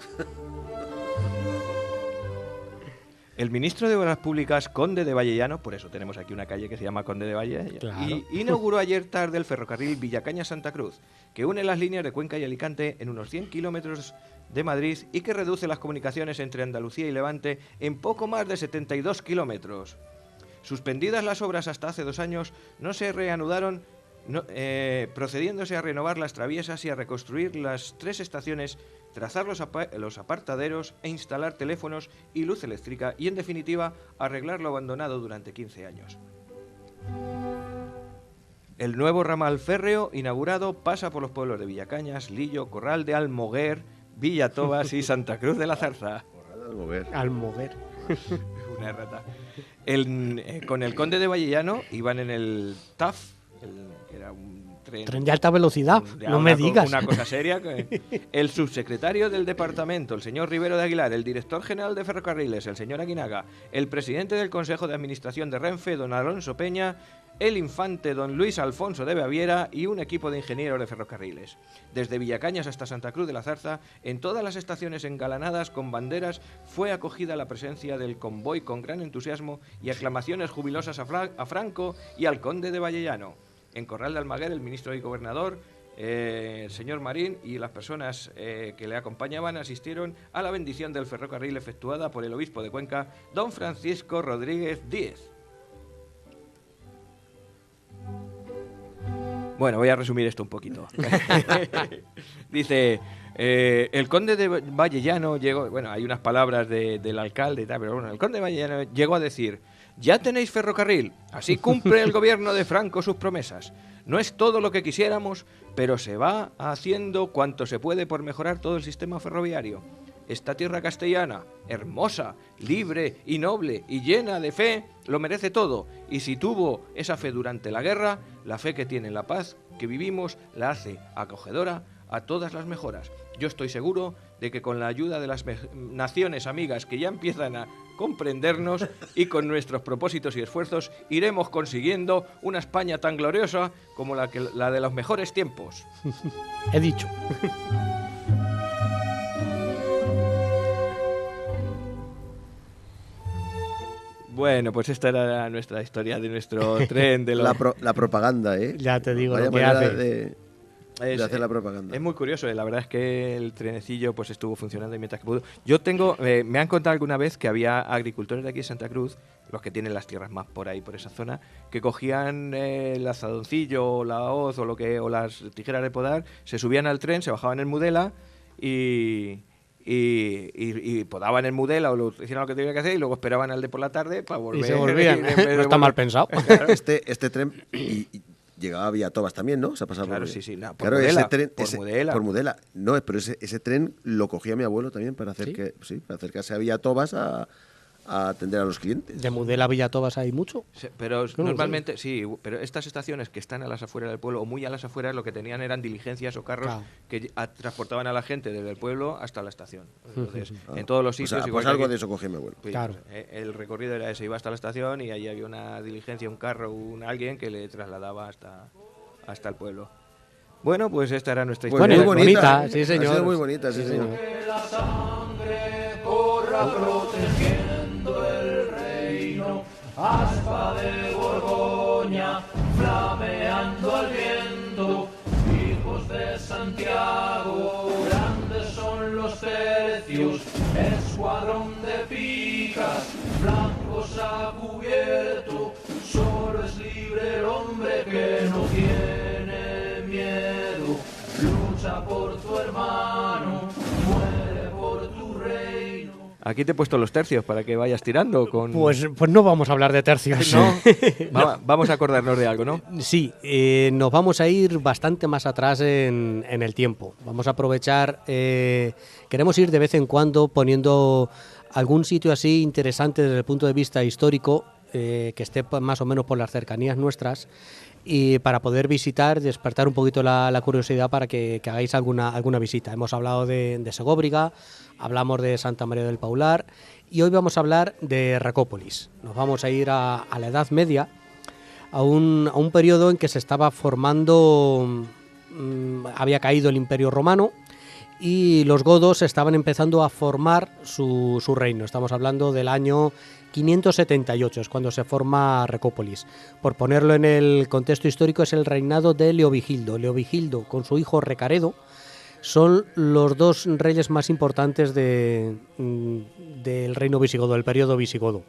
El ministro de Obras Públicas, Conde de Vallellano, por eso tenemos aquí una calle que se llama Conde de Vallellano, Claro. inauguró ayer tarde el ferrocarril Villacañas-Santa Cruz, que une las líneas de Cuenca y Alicante en unos 100 kilómetros de Madrid y que reduce las comunicaciones entre Andalucía y Levante en poco más de 72 kilómetros. Suspendidas las obras hasta hace 2 años, no se reanudaron, procediéndose a renovar las traviesas y a reconstruir las 3 estaciones, trazar los apartaderos e instalar teléfonos y luz eléctrica y, en definitiva, arreglar lo abandonado durante 15 años. El nuevo ramal férreo inaugurado pasa por los pueblos de Villacañas, Lillo, Corral de Almoguer, Villatobas y Santa Cruz de la Zarza. Al mover. Una rata. Con el conde de Vallellano iban en el TAF, que era un Tren de alta velocidad, ya, no me una digas. Una cosa seria. El subsecretario del departamento, el señor Rivero de Aguilar, el director general de Ferrocarriles, el señor Aguinaga, el presidente del Consejo de Administración de Renfe, don Alonso Peña, el infante don Luis Alfonso de Baviera y un equipo de ingenieros de ferrocarriles. Desde Villacañas hasta Santa Cruz de la Zarza, en todas las estaciones engalanadas con banderas, fue acogida la presencia del convoy con gran entusiasmo y aclamaciones jubilosas a Franco y al conde de Vallellano. En Corral de Almaguer, el ministro y gobernador, el señor Marín y las personas que le acompañaban asistieron a la bendición del ferrocarril efectuada por el obispo de Cuenca, don Francisco Rodríguez Díez. Bueno, voy a resumir esto un poquito. Dice, el conde de Vallellano llegó... Bueno, hay unas palabras del alcalde y tal, pero bueno, el conde de Vallellano llegó a decir: ya tenéis ferrocarril, así cumple el gobierno de Franco sus promesas. No es todo lo que quisiéramos, pero se va haciendo cuanto se puede por mejorar todo el sistema ferroviario. Esta tierra castellana, hermosa, libre y noble y llena de fe, lo merece todo. Y si tuvo esa fe durante la guerra, la fe que tiene en la paz que vivimos la hace acogedora a todas las mejoras. Yo estoy seguro de que con la ayuda de las naciones amigas que ya empiezan a comprendernos y con nuestros propósitos y esfuerzos iremos consiguiendo una España tan gloriosa como la de los mejores tiempos. He dicho. Bueno, pues esta era nuestra historia de nuestro tren de los... La propaganda, ¿eh? Ya te digo Vaya lo que manera hace. de hacer la propaganda. Es muy curioso, la verdad es que el trenecillo pues estuvo funcionando y mientras que pudo. Yo tengo, me han contado alguna vez que había agricultores de aquí en Santa Cruz, los que tienen las tierras más por ahí, por esa zona, que cogían el azadoncillo o la hoz o las tijeras de podar, se subían al tren, se bajaban en Mudela y podaban en Mudela o hicieron lo que tenían que hacer y luego esperaban al de por la tarde para volver. Y se volvían. No está mal pensado. Claro, este tren y llegaba a Villatobas también, ¿no? Se ha pasado Claro, por sí, no, claro, Mudela, ese tren, por Mudela. Por Mudela. No, pero ese tren lo cogía mi abuelo también para hacer ¿Sí? para acercarse a Villatobas a a atender a los clientes. De Mudela a Villatobas hay mucho. Sí, pero no normalmente, sí, pero estas estaciones que están a las afueras del pueblo o muy a las afueras, lo que tenían eran diligencias o carros Claro. que transportaban a la gente desde el pueblo hasta la estación. Entonces, en todos los O sitios... sea, igual pues que algo aquí, de eso cogí mi abuelo. pues, Claro. el recorrido era ese, iba hasta la estación y allí había una diligencia, un carro, alguien que le trasladaba hasta el pueblo. Bueno, pues esta era nuestra Pues historia. muy bonita, bonita, sí, Ha señor. sido muy bonita, sí, Sí, señor. señor. Que la sangre corra protegiendo el reino, aspa de Borgoña, flameando al viento, hijos de Santiago, grandes son los tercios, escuadrón de picas, blancos a cubierto, solo es libre el hombre que no tiene miedo. Lucha por tu hermano, muere por tu reino. Aquí te he puesto los tercios para que vayas tirando con... Pues no vamos a hablar de tercios. ¿no? Vamos a acordarnos de algo, ¿no? Sí, nos vamos a ir bastante más atrás en el tiempo. Vamos a aprovechar, queremos ir de vez en cuando poniendo algún sitio así interesante desde el punto de vista histórico, que esté más o menos por las cercanías nuestras, y para poder visitar, despertar un poquito la curiosidad para que hagáis alguna visita. Hemos hablado de Segóbriga, hablamos de Santa María del Paular y hoy vamos a hablar de Recópolis. Nos vamos a ir a la Edad Media, a un periodo en que se estaba formando, había caído el Imperio Romano y los godos estaban empezando a formar su reino. Estamos hablando del año 578, es cuando se forma Recópolis. Por ponerlo en el contexto histórico, es el reinado de Leovigildo. Leovigildo con su hijo Recaredo son los dos reyes más importantes del reino visigodo, del periodo visigodo.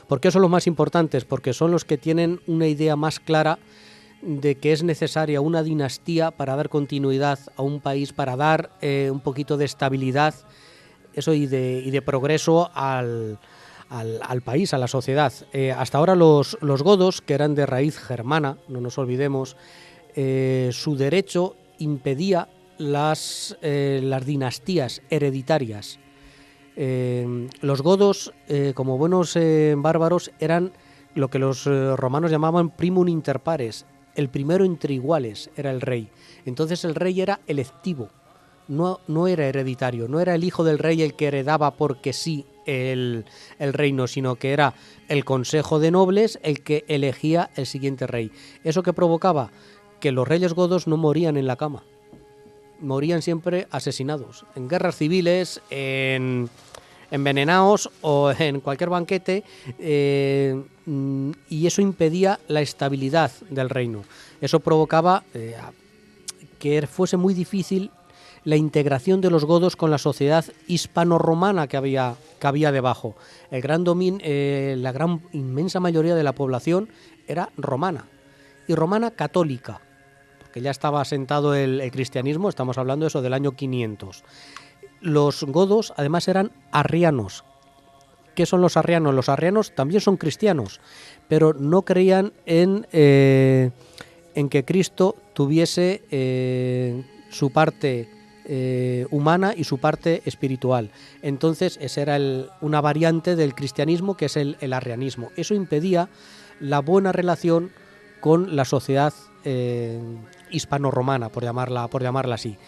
¿Por qué son los más importantes? Porque son los que tienen una idea más clara de que es necesaria una dinastía para dar continuidad a un país, para dar un poquito de estabilidad eso y de progreso al país, a la sociedad. Hasta ahora los godos, que eran de raíz germana, no nos olvidemos, su derecho impedía las dinastías hereditarias. Los godos, como buenos bárbaros, eran lo que los romanos llamaban primum inter pares, el primero entre iguales era el rey. Entonces el rey era electivo, no era hereditario, no era el hijo del rey el que heredaba porque sí el reino, sino que era el consejo de nobles el que elegía el siguiente rey. ¿Eso que provocaba? Que los reyes godos no morían en la cama, morían siempre asesinados, en guerras civiles, envenenados o en cualquier banquete, y eso impedía la estabilidad del reino. Eso provocaba que fuese muy difícil la integración de los godos con la sociedad hispano-romana que había debajo. La gran inmensa mayoría de la población era romana, y romana católica, porque ya estaba asentado el cristianismo, estamos hablando de eso del año 500. Los godos además eran arrianos. ¿Qué son los arrianos? Los arrianos también son cristianos, pero no creían en que Cristo tuviese su parte humana y su parte espiritual. Entonces esa era una variante del cristianismo, que es el arrianismo. Eso impedía la buena relación con la sociedad hispano-romana, por llamarla así.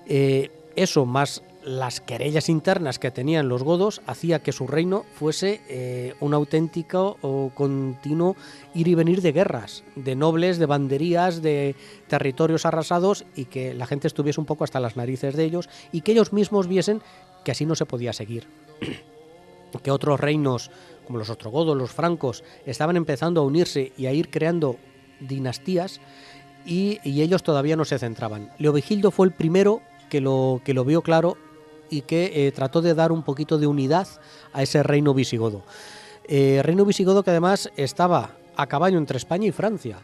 Eso más las querellas internas que tenían los godos hacía que su reino fuese un auténtico o continuo ir y venir de guerras, de nobles, de banderías, de territorios arrasados, y que la gente estuviese un poco hasta las narices de ellos y que ellos mismos viesen que así no se podía seguir. Que otros reinos, como los ostrogodos, los francos, estaban empezando a unirse y a ir creando dinastías, y ellos todavía no se centraban. Leovigildo fue el primero que lo vio claro y que trató de dar un poquito de unidad a ese reino visigodo. Reino visigodo que además estaba a caballo entre España y Francia.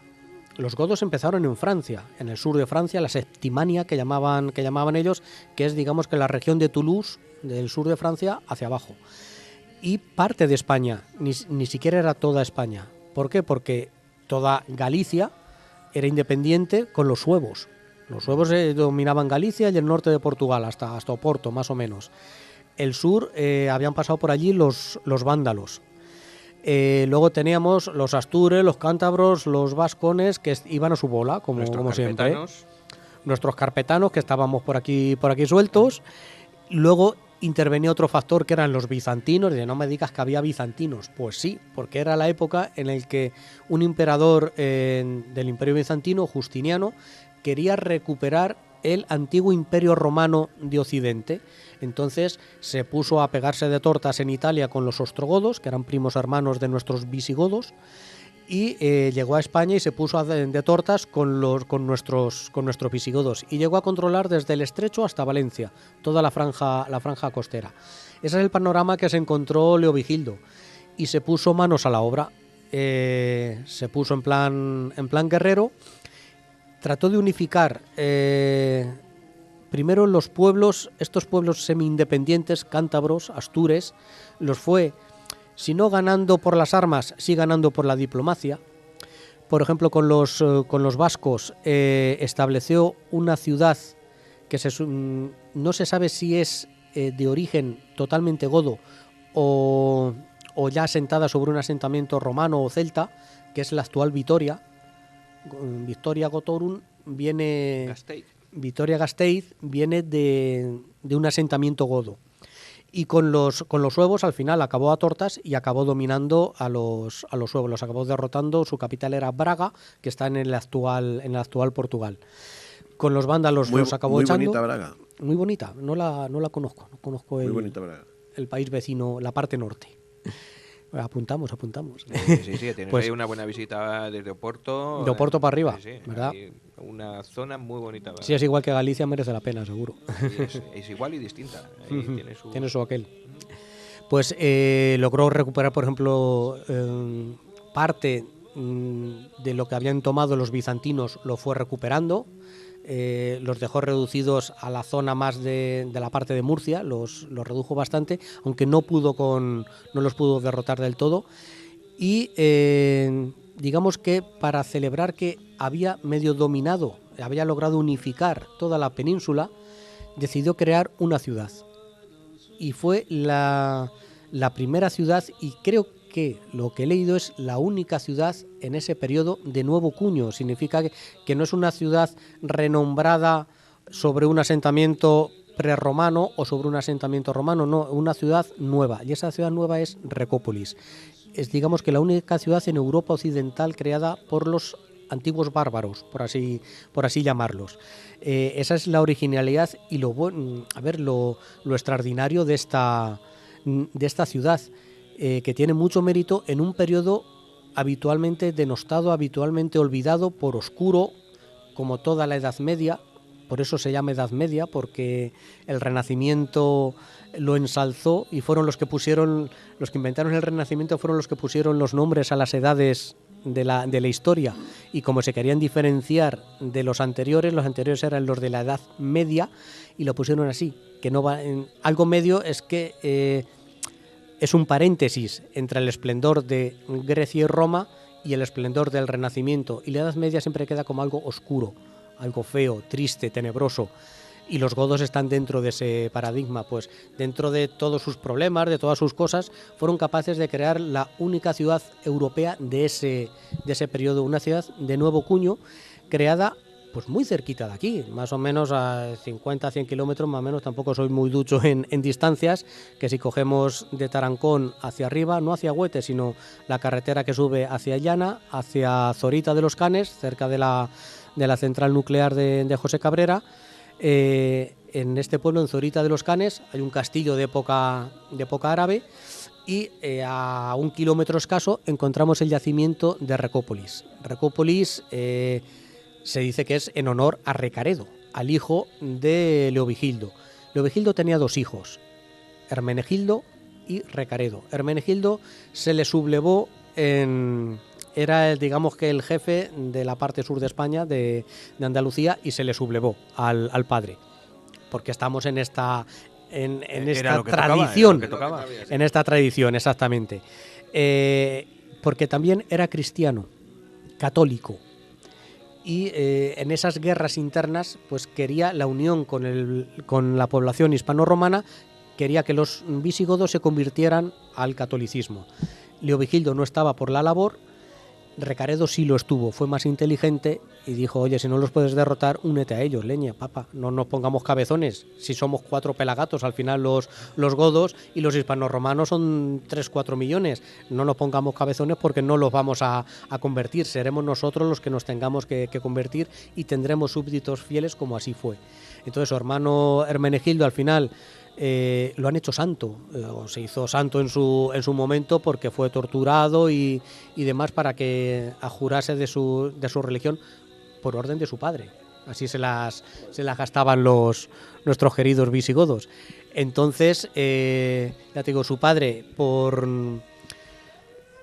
Los godos empezaron en Francia, en el sur de Francia, la Septimania que llamaban ellos, que es, digamos, que la región de Toulouse, del sur de Francia, hacia abajo. Y parte de España, ni siquiera era toda España. ¿Por qué? Porque toda Galicia era independiente con los suevos. Los suevos dominaban Galicia y el norte de Portugal, hasta Oporto, más o menos. el sur habían pasado por allí los vándalos. Luego teníamos los astures, los cántabros, los vascones, que iban a su bola, como siempre. carpetanos. Nuestros carpetanos, que estábamos por aquí sueltos. Luego intervenía otro factor, que eran los bizantinos. De no me digas que había bizantinos. Pues sí, porque era la época en la que un emperador del Imperio Bizantino, Justiniano, quería recuperar el antiguo Imperio Romano de Occidente. Entonces se puso a pegarse de tortas en Italia con los ostrogodos, que eran primos hermanos de nuestros visigodos, y llegó a España y se puso de tortas con nuestros visigodos, y llegó a controlar desde el Estrecho hasta Valencia, toda la franja costera. Ese es el panorama que se encontró Leovigildo, y se puso manos a la obra. Se puso en plan guerrero. Trató de unificar primero los pueblos, estos pueblos semi-independientes, cántabros, astures, los fue, si no ganando por las armas, sí ganando por la diplomacia. Por ejemplo, con los vascos estableció una ciudad que no se sabe si es de origen totalmente godo o ya asentada sobre un asentamiento romano o celta, que es la actual Vitoria. Victoria Gotorum viene... Gasteiz. Vitoria Gasteiz viene de un asentamiento godo. Y con los suevos al final acabó a tortas y acabó dominando a los suevos, los acabó derrotando. Su capital era Braga, que está en el actual Portugal. Con los vándalos los acabó echando. Muy bonita Braga. Muy bonita, no la conozco. No conozco Muy bonita Braga. el país vecino, la parte norte. Apuntamos. Sí, tienes Pues ahí una buena visita desde Oporto. de Oporto para arriba, Sí, ¿verdad? hay una zona muy bonita. Si es igual que Galicia, merece la pena, seguro. Sí, es igual y distinta. Ahí Tiene su aquel. Pues logró recuperar, por ejemplo, parte de lo que habían tomado los bizantinos, lo fue recuperando. Los dejó reducidos a la zona más de la parte de Murcia, los redujo bastante, aunque no los pudo derrotar del todo. Y digamos que para celebrar que había medio dominado, había logrado unificar toda la península, decidió crear una ciudad. Y fue la primera ciudad, y creo que lo que he leído es la única ciudad en ese periodo de nuevo cuño. Significa que no es una ciudad renombrada sobre un asentamiento prerromano o sobre un asentamiento romano, no, una ciudad nueva. Y esa ciudad nueva es Recópolis. Es, digamos, que la única ciudad en Europa occidental creada por los antiguos bárbaros, por así llamarlos. Esa es la originalidad y lo extraordinario de esta ciudad. Que tiene mucho mérito en un periodo habitualmente denostado, habitualmente olvidado, por oscuro, como toda la Edad Media. Por eso se llama Edad Media, porque el Renacimiento lo ensalzó y fueron los que inventaron el Renacimiento, fueron los que pusieron los nombres a las edades de la historia. Y como se querían diferenciar de los anteriores eran los de la Edad Media y lo pusieron así. Que no va en algo medio, es que es un paréntesis entre el esplendor de Grecia y Roma y el esplendor del Renacimiento. Y la Edad Media siempre queda como algo oscuro, algo feo, triste, tenebroso. Y los godos están dentro de ese paradigma, pues dentro de todos sus problemas, de todas sus cosas, fueron capaces de crear la única ciudad europea de ese periodo, una ciudad de nuevo cuño, creada pues muy cerquita de aquí, más o menos a 50, 100 kilómetros, más o menos. Tampoco soy muy ducho en distancias, que si cogemos de Tarancón hacia arriba, no hacia Huete, sino la carretera que sube hacia Llana, hacia Zorita de los Canes, cerca de la central nuclear de José Cabrera. En este pueblo, en Zorita de los Canes, hay un castillo de época árabe, y a 1 kilómetro escaso encontramos el yacimiento de Recópolis. Recópolis se dice que es en honor a Recaredo, al hijo de Leovigildo. Leovigildo tenía 2 hijos, Hermenegildo y Recaredo. Hermenegildo se le sublevó era digamos que el jefe de la parte sur de España, de Andalucía, y se le sublevó al padre, porque estamos en esta tradición, en esta tradición, exactamente, porque también era cristiano, católico. Y en esas guerras internas pues quería la unión con la población hispano-romana, quería que los visigodos se convirtieran al catolicismo. Leovigildo no estaba por la labor, Recaredo sí lo estuvo, fue más inteligente y dijo, oye, si no los puedes derrotar, únete a ellos, leña, papa, no nos pongamos cabezones, si somos 4 pelagatos al final los godos y los hispanoromanos son 3-4 millones, no nos pongamos cabezones porque no los vamos a convertir, seremos nosotros los que nos tengamos que convertir y tendremos súbditos fieles como así fue. Entonces su hermano Hermenegildo al final lo han hecho santo, o se hizo santo en su momento porque fue torturado y demás para que jurase de su religión por orden de su padre. Así se las gastaban nuestros queridos visigodos. Entonces, ya te digo, su padre,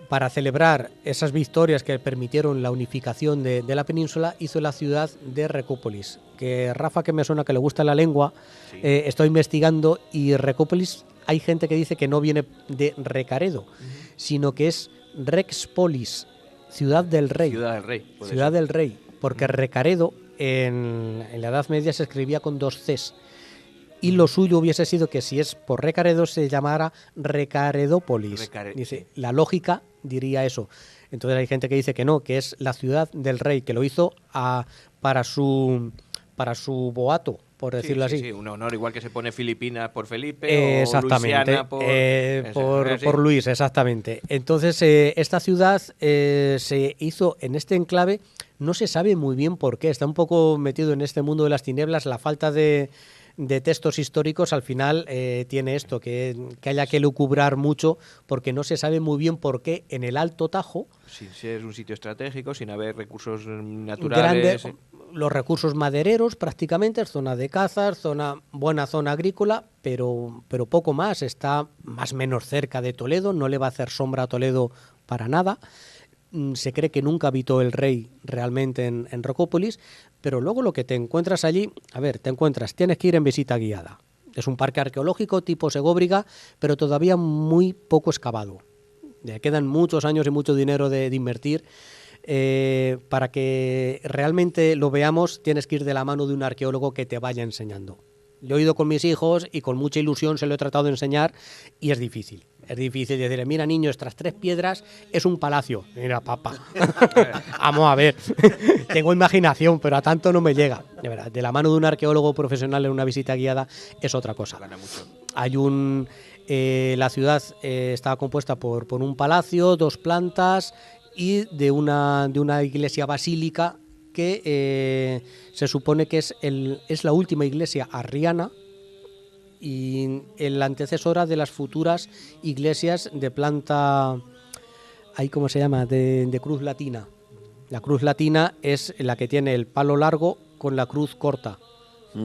para celebrar esas victorias que permitieron la unificación de la península, hizo la ciudad de Recópolis. Que Rafa, que me suena que le gusta la lengua, Sí. estoy investigando y Recópolis, hay gente que dice que no viene de Recaredo, sino que es Rexpolis, ciudad del rey. Ciudad del Rey. puede Ciudad ser. del rey, porque Recaredo en la Edad Media se escribía con 2 Cs. Y lo suyo hubiese sido que si es por Recaredo se llamara Recaredópolis. Dice, la lógica diría eso. Entonces hay gente que dice que no, que es la ciudad del rey, que lo hizo para su boato, por Sí, decirlo sí, así. sí, un honor igual que se pone Filipinas por Felipe Exactamente, o Luisiana por... eso, por Luis, exactamente. Entonces, esta ciudad se hizo en este enclave, no se sabe muy bien por qué, está un poco metido en este mundo de las tinieblas, la falta de textos históricos al final tiene esto, que haya que lucubrar mucho, porque no se sabe muy bien por qué en el Alto Tajo, Sin ser un sitio estratégico, sin haber recursos grande, naturales... los recursos madereros prácticamente, es zona de cazas, buena zona agrícola, pero poco más, está más o menos cerca de Toledo, no le va a hacer sombra a Toledo para nada. Se cree que nunca habitó el rey realmente en Recópolis, pero luego lo que te encuentras allí, tienes que ir en visita guiada. Es un parque arqueológico tipo Segóbriga, pero todavía muy poco excavado. Ya quedan muchos años y mucho dinero de invertir. Para que realmente lo veamos, tienes que ir de la mano de un arqueólogo que te vaya enseñando. Lo he ido con mis hijos y con mucha ilusión se lo he tratado de enseñar y es difícil. Es difícil decirle, mira niño, estas 3 piedras es un palacio. Mira, papá, vamos a ver, tengo imaginación, pero a tanto no me llega. De verdad, de la mano de un arqueólogo profesional en una visita guiada es otra cosa. Gana mucho. Hay la ciudad estaba compuesta por un palacio, 2 plantas y de una iglesia basílica que se supone que es la última iglesia arriana y la antecesora de las futuras iglesias de planta, ¿cómo se llama?, de cruz latina. La cruz latina es la que tiene el palo largo con la cruz corta.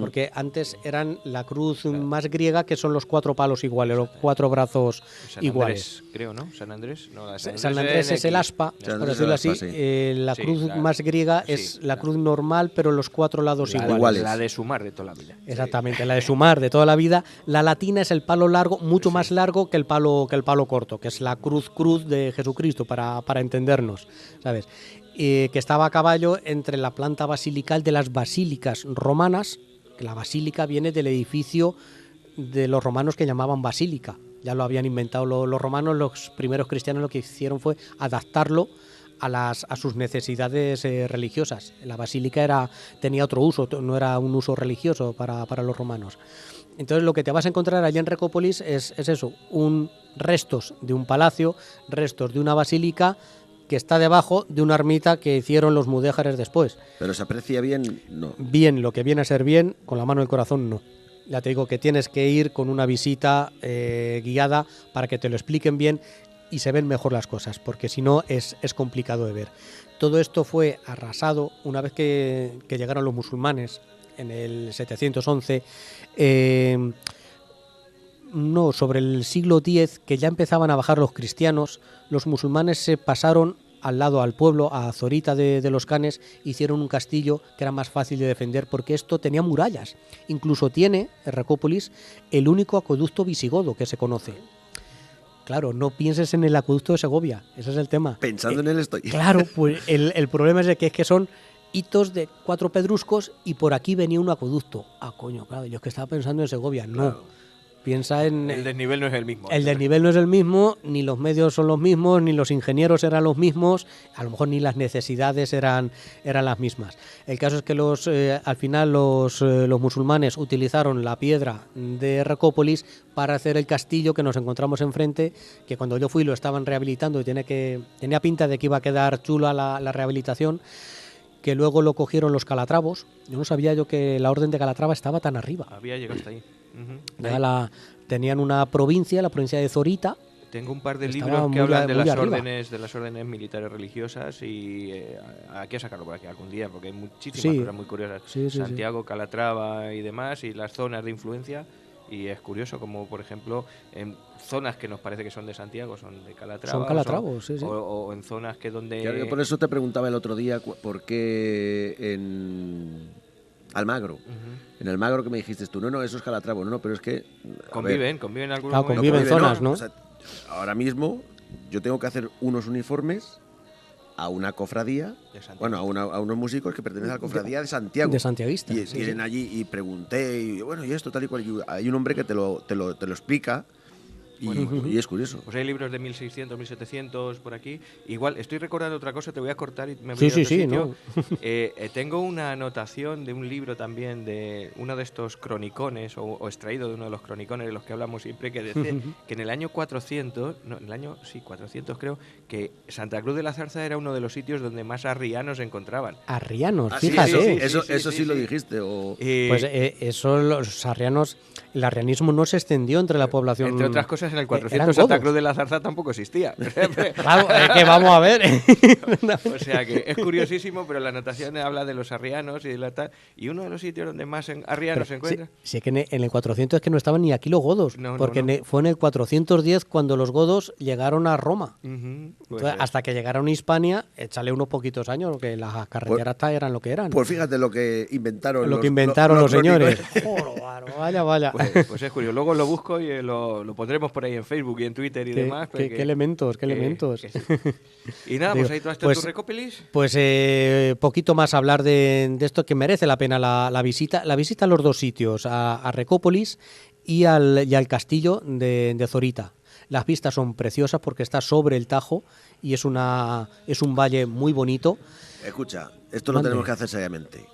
Porque antes eran la cruz más griega, que son los 4 palos iguales, los 4 brazos San iguales. Andrés, creo, ¿no? San Andrés. No, la de San Andrés es el aspa, San por Andrés decirlo es el así. aspa, sí. La Sí, cruz la- más griega sí, es la la- cruz normal, pero los 4 lados la, iguales. la de sumar de toda la vida. Exactamente, la de sumar de toda la vida. La latina es el palo largo, mucho más largo que el palo corto, que es la cruz de Jesucristo, para entendernos, ¿sabes? Que estaba a caballo entre la planta basilical de las basílicas romanas, que la basílica viene del edificio de los romanos que llamaban basílica. Ya lo habían inventado los romanos, los primeros cristianos lo que hicieron fue adaptarlo a sus necesidades religiosas. La basílica tenía otro uso, no era un uso religioso para los romanos. Entonces lo que te vas a encontrar allí en Recópolis es eso, restos de un palacio, restos de una basílica que está debajo de una ermita que hicieron los mudéjares después. Pero se aprecia bien, no. Bien, lo que viene a ser bien, con la mano del corazón no. Ya te digo que tienes que ir con una visita guiada para que te lo expliquen bien y se ven mejor las cosas, porque si no es complicado de ver. Todo esto fue arrasado una vez que llegaron los musulmanes en el 711. Sobre el siglo X, que ya empezaban a bajar los cristianos, los musulmanes se pasaron al pueblo, a Zorita de los Canes, hicieron un castillo que era más fácil de defender porque esto tenía murallas. Incluso tiene, Recópolis, el único acueducto visigodo que se conoce. Claro, no pienses en el acueducto de Segovia, ese es el tema. Pensando en él estoy. Claro, pues el problema es de que son hitos de 4 pedruscos y por aquí venía un acueducto. Ah, coño, claro, yo es que estaba pensando en Segovia, no. Claro. Piensa en... El desnivel no es el mismo. El desnivel no es el mismo, ni los medios son los mismos, ni los ingenieros eran los mismos, a lo mejor ni las necesidades eran las mismas. El caso es que al final los musulmanes utilizaron la piedra de Recópolis para hacer el castillo que nos encontramos enfrente, que cuando yo fui lo estaban rehabilitando y tenía pinta de que iba a quedar chula la rehabilitación, que luego lo cogieron los calatravos. Yo no sabía que la orden de Calatrava estaba tan arriba. Había llegado hasta ahí. Tenían una provincia, la provincia de Zorita. Tengo un par de Estaba libros que muy hablan de arriba. las órdenes militares religiosas y aquí a sacarlo por aquí algún día porque hay muchísimas cosas muy curiosas. Sí. Calatrava, Calatrava y demás y las zonas de influencia, y es curioso como por ejemplo en zonas que nos parece que son de Santiago son de Calatrava. Son calatravos, sí. O en zonas que donde... Claro, yo por eso te preguntaba el otro día por qué en Almagro. En Almagro que me dijiste tú, no, eso es Calatravo, no, pero es que... Conviven algunos Claro, momentos. conviven zonas, ¿no? O sea, ahora mismo yo tengo que hacer unos uniformes a una cofradía, De Santiago. bueno, a unos músicos que pertenecen a la cofradía de Santiago. De santiaguistas. Y vienen allí y pregunté, y bueno, y esto tal y cual. Y hay un hombre que te lo explica y es curioso. Pues hay libros de 1600, 1700 por aquí. Igual, estoy recordando otra cosa, te voy a cortar y me voy Sí, a otro sí, sitio. no. Tengo una anotación de un libro también de uno de estos cronicones, o extraído de uno de los cronicones de los que hablamos siempre, que dice que en el año 400, no, en el año, sí, 400 creo, que Santa Cruz de la Zarza era uno de los sitios donde más arrianos se encontraban. Arrianos, Ah, sí, fíjate. eso sí lo dijiste. Pues eso, los arrianos, el arrianismo no se extendió entre la población. Entre otras cosas, en el eran 400 Santa godos. Cruz de la Zarza tampoco existía. Claro, es que vamos a ver. O sea que es curiosísimo, pero la anotación habla de los arrianos y de la tal. Y uno de los sitios donde más arrianos se encuentran. Sí, que en el 400 es que no estaban ni aquí los godos, No, porque no. fue en el 410 cuando los godos llegaron a Roma. Ujú, pues, Entonces, hasta que llegaron a Hispania, échale unos poquitos años, porque las carreteras eran lo que eran. Pues fíjate lo que inventaron lo que inventaron los señores. cronicones. Vaya. pues es curioso. Luego lo busco y lo pondremos por ahí en Facebook y en Twitter y demás. ¿Qué elementos? ¿Qué elementos? que sí. Y nada, Digo, pues ahí tú has hecho pues- tu Recópolis. Pues poquito más hablar de esto, que merece la pena la visita. La visita a los dos sitios, a Recópolis y al castillo de Zorita. Las vistas son preciosas porque está sobre el Tajo y es un valle muy bonito. Escucha, esto lo Mande. tenemos que hacer seriamente.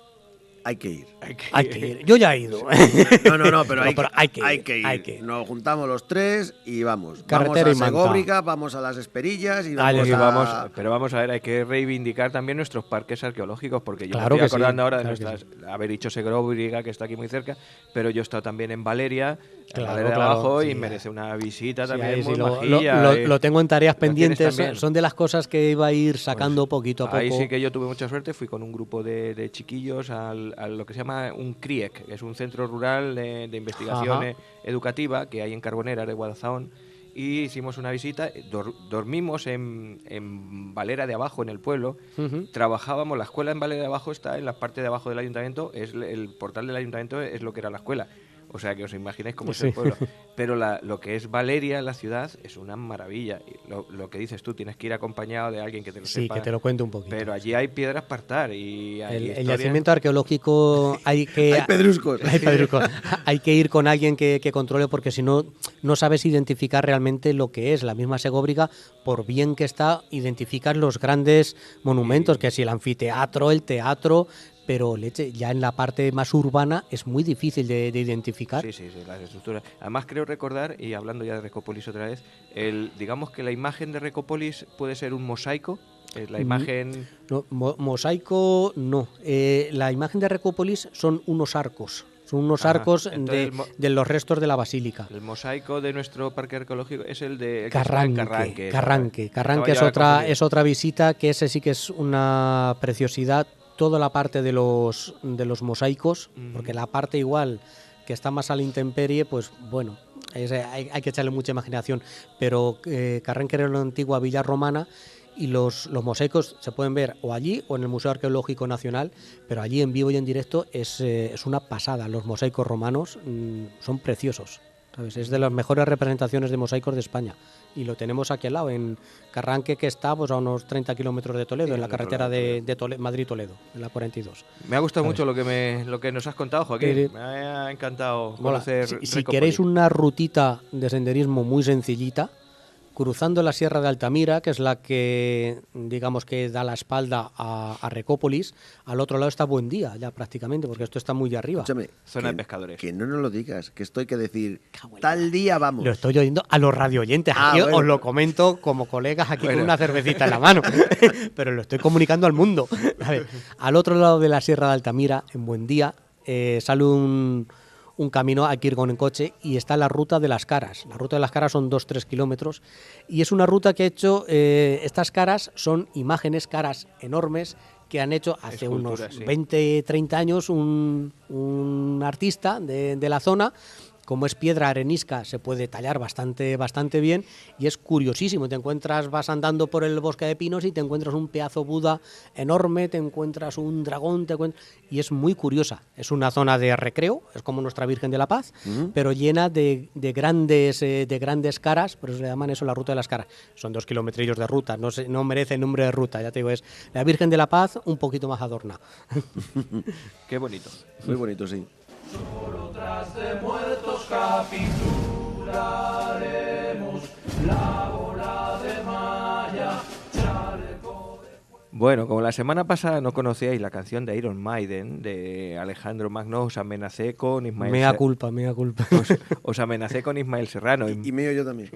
Hay que ir. Hay que ir. Yo ya he ido. No, pero, No, pero hay que ir, hay que ir. Nos juntamos los tres y vamos. Carretera y vamos a manta. Segóbriga, vamos a las Esperillas y Dale, vamos Y a... pero vamos a ver, hay que reivindicar también nuestros parques arqueológicos, porque yo Claro me que estoy sí, acordando ahora de claro que nuestras, haber dicho Segóbriga, que está aquí muy cerca, pero yo he estado también en Valeria, Claro, Valeria de claro, abajo, sí, y merece una visita Sí, también ahí muy sí, majilla, lo tengo en tareas lo tienes pendientes. también. Son de las cosas que iba a ir sacando poquito a poco. Ahí sí que yo tuve mucha suerte, fui con un grupo de chiquillos a lo que se llama un CRIEC, que es un centro rural de investigación educativa que hay en Carboneras de Guadalajara, y hicimos una visita, dormimos en Valera de Abajo, en el pueblo, trabajábamos, la escuela en Valera de Abajo está en la parte de abajo del ayuntamiento, es el portal del ayuntamiento es lo que era la escuela. O sea, que os imagináis cómo es el pueblo. Pero lo que es Valeria, la ciudad, es una maravilla. Y lo que dices tú, tienes que ir acompañado de alguien que te lo Sí, sepa. que te lo cuente un poquito. Pero allí hay piedras para estar y hay El historias. yacimiento arqueológico hay que... Hay pedruscos. Hay pedruscos. Hay que ir con alguien que controle, porque si no, no sabes identificar realmente lo que es. La misma Segóbriga, por bien que está, identificas los grandes monumentos, que si el anfiteatro, el teatro, pero leche, ya en la parte más urbana es muy difícil de identificar. Sí, las estructuras. Además creo recordar, y hablando ya de Recópolis otra vez, digamos que la imagen de Recópolis puede ser un mosaico. La imagen... No, mosaico no. La imagen de Recópolis son unos arcos. Son unos arcos entonces de los restos de la basílica. El mosaico de nuestro parque arqueológico es el de Carranque Estaba es ya otra, confundido. visita, que ese sí que es una preciosidad. Toda la parte de los mosaicos, porque la parte igual que está más a la intemperie, pues bueno, hay que echarle mucha imaginación. Pero Carranque era una antigua villa romana y los mosaicos se pueden ver o allí o en el Museo Arqueológico Nacional, pero allí en vivo y en directo es una pasada. Los mosaicos romanos son preciosos. ¿sabes? Es de las mejores representaciones de mosaicos de España. Y lo tenemos aquí al lado, en Carranque, que está pues, a unos 30 kilómetros de Toledo, Sí, en la al otro carretera lado de de Madrid-Toledo, en la 42. Me ha gustado ¿Sabes? mucho lo que nos has contado, Joaquín. Sí, sí. Me ha encantado Mola. conocer Si Recópolis. queréis una rutita de senderismo muy sencillita, cruzando la Sierra de Altamira, que es la que, digamos, que da la espalda a Recópolis, al otro lado está Buendía, ya prácticamente, porque esto está muy arriba. Escúchame, Zona de que- pescadores. Que no nos lo digas, que esto hay que decir, tal día vamos. Lo estoy oyendo a los radioyentes. Ah, Aquí bueno. os lo comento como colegas aquí Bueno. con una cervecita en la mano, pero lo estoy comunicando al mundo. A ver, al otro lado de la Sierra de Altamira, en Buendía, sale un camino, hay que ir con el coche, y está la ruta de las Caras. La ruta de las Caras son 2-3 kilómetros y es una ruta que ha hecho, estas caras son imágenes, caras enormes, que han hecho hace unos Esculturas, sí. 20-30 años un artista de la zona. Como es piedra arenisca, se puede tallar bastante bien y es curiosísimo. Te encuentras, vas andando por el bosque de pinos y te encuentras un pedazo Buda enorme, te encuentras un dragón, y es muy curiosa. Es una zona de recreo, es como nuestra Virgen de la Paz, pero llena de grandes caras, por eso le llaman eso la ruta de las caras. Son 2 kilometrillos de ruta, no merece el nombre de ruta, ya te digo, es la Virgen de la Paz un poquito más adornada. Qué bonito. Muy bonito, sí. Solo tras de muertos capturaremos la bola de malla, chaleco de... Bueno, como la semana pasada no conocíais la canción de Iron Maiden, de Alejandro Magno, os amenacé con Ismael Mea culpa. os amenacé con Ismael Serrano. Y mío yo también.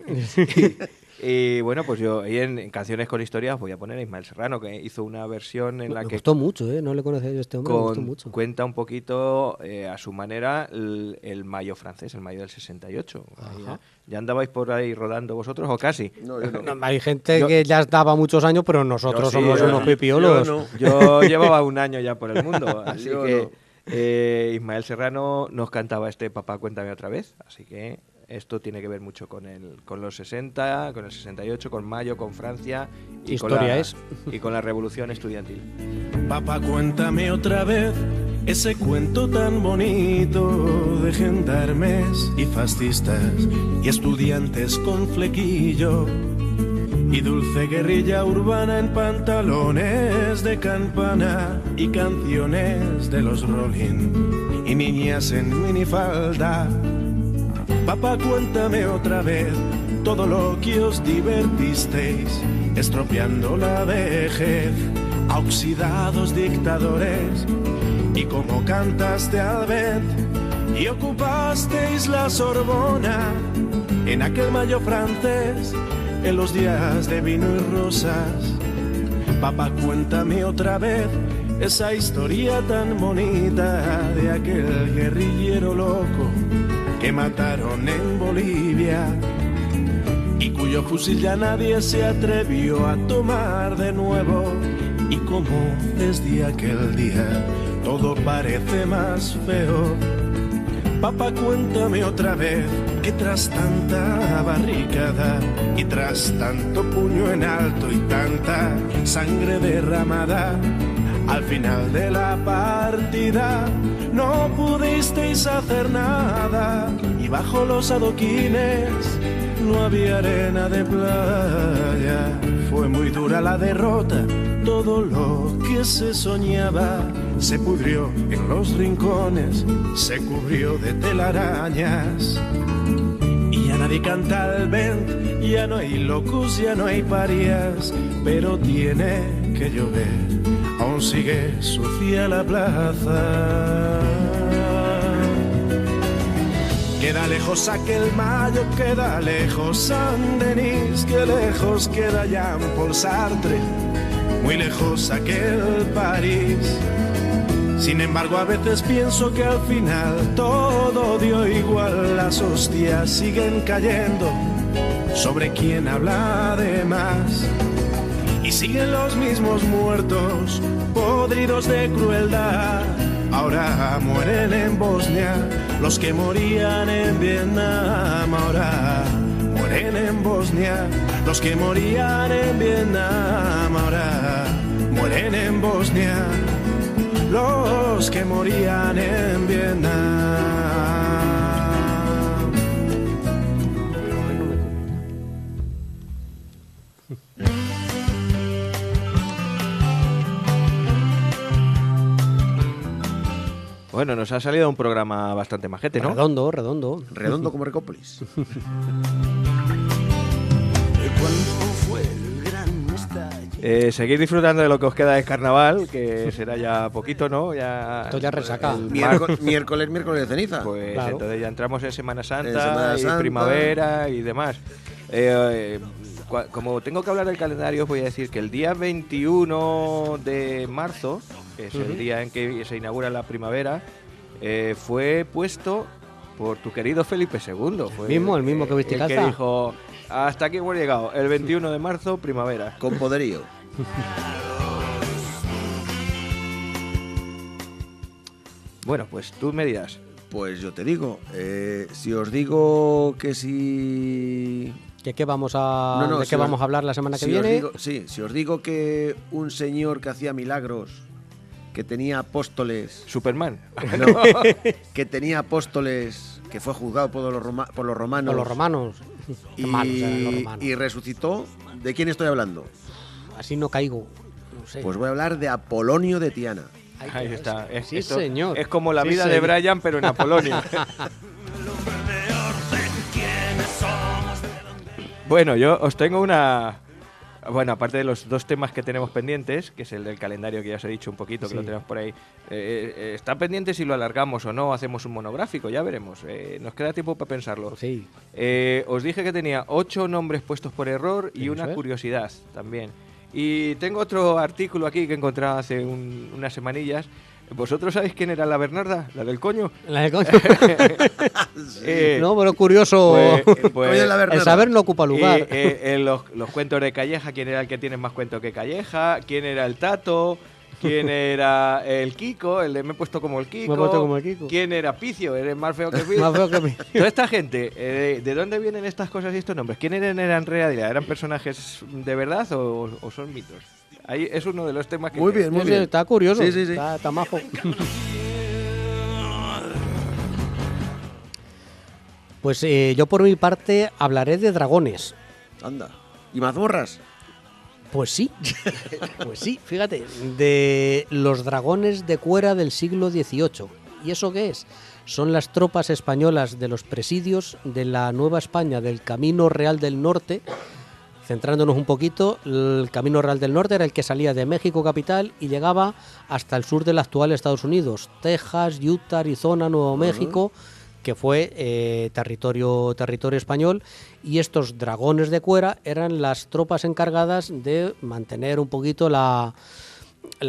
Y bueno, pues yo ahí en Canciones con Historias voy a poner a Ismael Serrano, que hizo una versión en la Me que gustó mucho, no le conocía yo a este hombre, me gustó mucho. cuenta un poquito a su manera el mayo francés, el mayo del 68. Ajá. ¿Ya andabais por ahí rodando vosotros o casi? No, yo no. No, hay gente Yo- que ya estaba muchos años, pero nosotros Yo sí, somos yo unos no. pipiolos. Yo no. Yo llevaba un año ya por el mundo, así Yo que Ismael Serrano nos cantaba este Papá, cuéntame otra vez, así que esto tiene que ver mucho con los 60, con el 68, con Mayo, con Francia y Historia es. y con la revolución estudiantil. Papá, cuéntame otra vez ese cuento tan bonito de gendarmes y fascistas y estudiantes con flequillo y dulce guerrilla urbana en pantalones de campana y canciones de los Rolling y niñas en minifalda. Papá, cuéntame otra vez todo lo que os divertisteis, estropeando la vejez a oxidados dictadores, y cómo cantaste al vent y ocupasteis la Sorbona en aquel mayo francés, en los días de vino y rosas. Papá, cuéntame otra vez esa historia tan bonita de aquel guerrillero loco que mataron en Bolivia y cuyo fusil ya nadie se atrevió a tomar de nuevo, y como desde aquel día todo parece más feo. Papá, cuéntame otra vez que tras tanta barricada y tras tanto puño en alto y tanta sangre derramada, al final de la partida no pudisteis hacer nada, y bajo los adoquines no había arena de playa. Fue muy dura la derrota, todo lo que se soñaba se pudrió en los rincones, se cubrió de telarañas. Y ya nadie canta al vent, ya no hay locos, ya no hay parias, pero tiene que llover, aún sigue sucia la plaza. Queda lejos aquel mayo, queda lejos Saint-Denis, que lejos queda Jean-Paul Sartre, muy lejos aquel París. Sin embargo, a veces pienso que al final todo dio igual, las hostias siguen cayendo sobre quien habla de más. Y siguen los mismos muertos, podridos de crueldad. Ahora mueren en Bosnia los que morían en Vietnam. Ahora mueren en Bosnia los que morían en Vietnam. Ahora mueren en Bosnia los que morían en Vietnam. Bueno, nos ha salido un programa bastante majete, ¿no? Redondo, redondo. Redondo como Recópolis. ¿Cuándo fue el gran estallido? Seguir disfrutando de lo que os queda de carnaval, que será ya poquito, ¿no? Esto ya resaca. Miércoles de ceniza. Pues Claro. entonces ya entramos en Semana Santa, En Semana y Santa. primavera y demás. Como tengo que hablar del calendario, os voy a decir que el día 21 de marzo, que es el día en que se inaugura la primavera, fue puesto por tu querido Felipe II. Fue El mismo que viste el que calza. dijo, hasta aquí hemos llegado, el 21 de marzo, primavera. Con poderío. Bueno, pues tú me dirás. Pues yo te digo, si os digo que si... ¿De qué vamos a hablar la semana que si os viene? digo- si os digo que un señor que hacía milagros, que tenía apóstoles, Superman. no, que tenía apóstoles, que fue juzgado por los romanos, Con los romanos. y, Romanos, los romanos. y resucitó, ¿de quién estoy hablando? Así no caigo. No sé. Pues voy a hablar de Apolonio de Tiana. Ay, Ahí qué está. es. Sí, señor. Es como la Sí, vida de señor. Brian, pero en Apolonio. Bueno, yo os tengo una... Bueno, aparte de los dos temas que tenemos pendientes, que es el del calendario que ya os he dicho un poquito, que Sí. lo tenemos por ahí, está pendiente si lo alargamos o no, hacemos un monográfico, ya veremos. Nos queda tiempo para pensarlo. Sí. Os dije que tenía 8 nombres puestos por error y Eso una es. curiosidad también. Y tengo otro artículo aquí que he encontrado hace unas semanillas. ¿Vosotros sabéis quién era la Bernarda? ¿La del coño? La de coño. Eh, No, pero curioso. pues- Coño de la el Bernarda. saber no ocupa y, lugar. los cuentos de Calleja, ¿quién era el que tiene más cuento que Calleja? ¿Quién era el Tato? ¿Quién era el Kiko? El de me he puesto como el Kiko. Me he puesto como el Kiko. ¿Quién era Picio? Eres más feo que Picio. Más feo que mí. Toda esta gente, ¿de dónde vienen estas cosas y estos nombres? ¿Quiénes eran realidad? ¿Eran personajes de verdad o son mitos? Ahí es uno de los temas que... Muy bien, muy bien. Está curioso. Sí, sí, sí. Está majo. Pues yo por mi parte hablaré de dragones. Anda. ¿Y mazmorras? Pues sí, pues sí, fíjate, de los dragones de cuera del siglo XVIII. ¿Y eso qué es? Son las tropas españolas de los presidios de la Nueva España, del Camino Real del Norte. Centrándonos un poquito, el Camino Real del Norte era el que salía de México capital y llegaba hasta el sur del actual Estados Unidos, Texas, Utah, Arizona, Nuevo México, que fue territorio español, y estos dragones de cuera eran las tropas encargadas de mantener un poquito la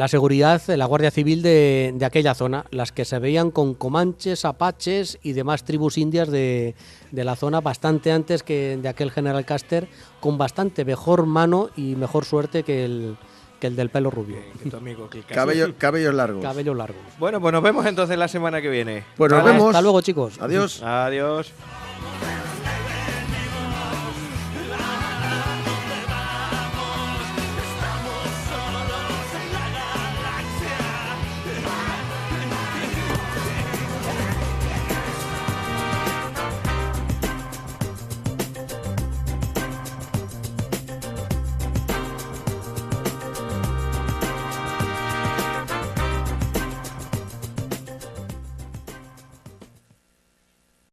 seguridad de la Guardia Civil de aquella zona, las que se veían con comanches, apaches y demás tribus indias de la zona bastante antes que de aquel general Custer, con bastante mejor mano y mejor suerte que el del pelo rubio. Que tu amigo Kika. Cabellos largos. Cabello largo. Bueno, pues nos vemos entonces la semana que viene. Pues nos Hasta vemos. luego, chicos. Adiós. Adiós.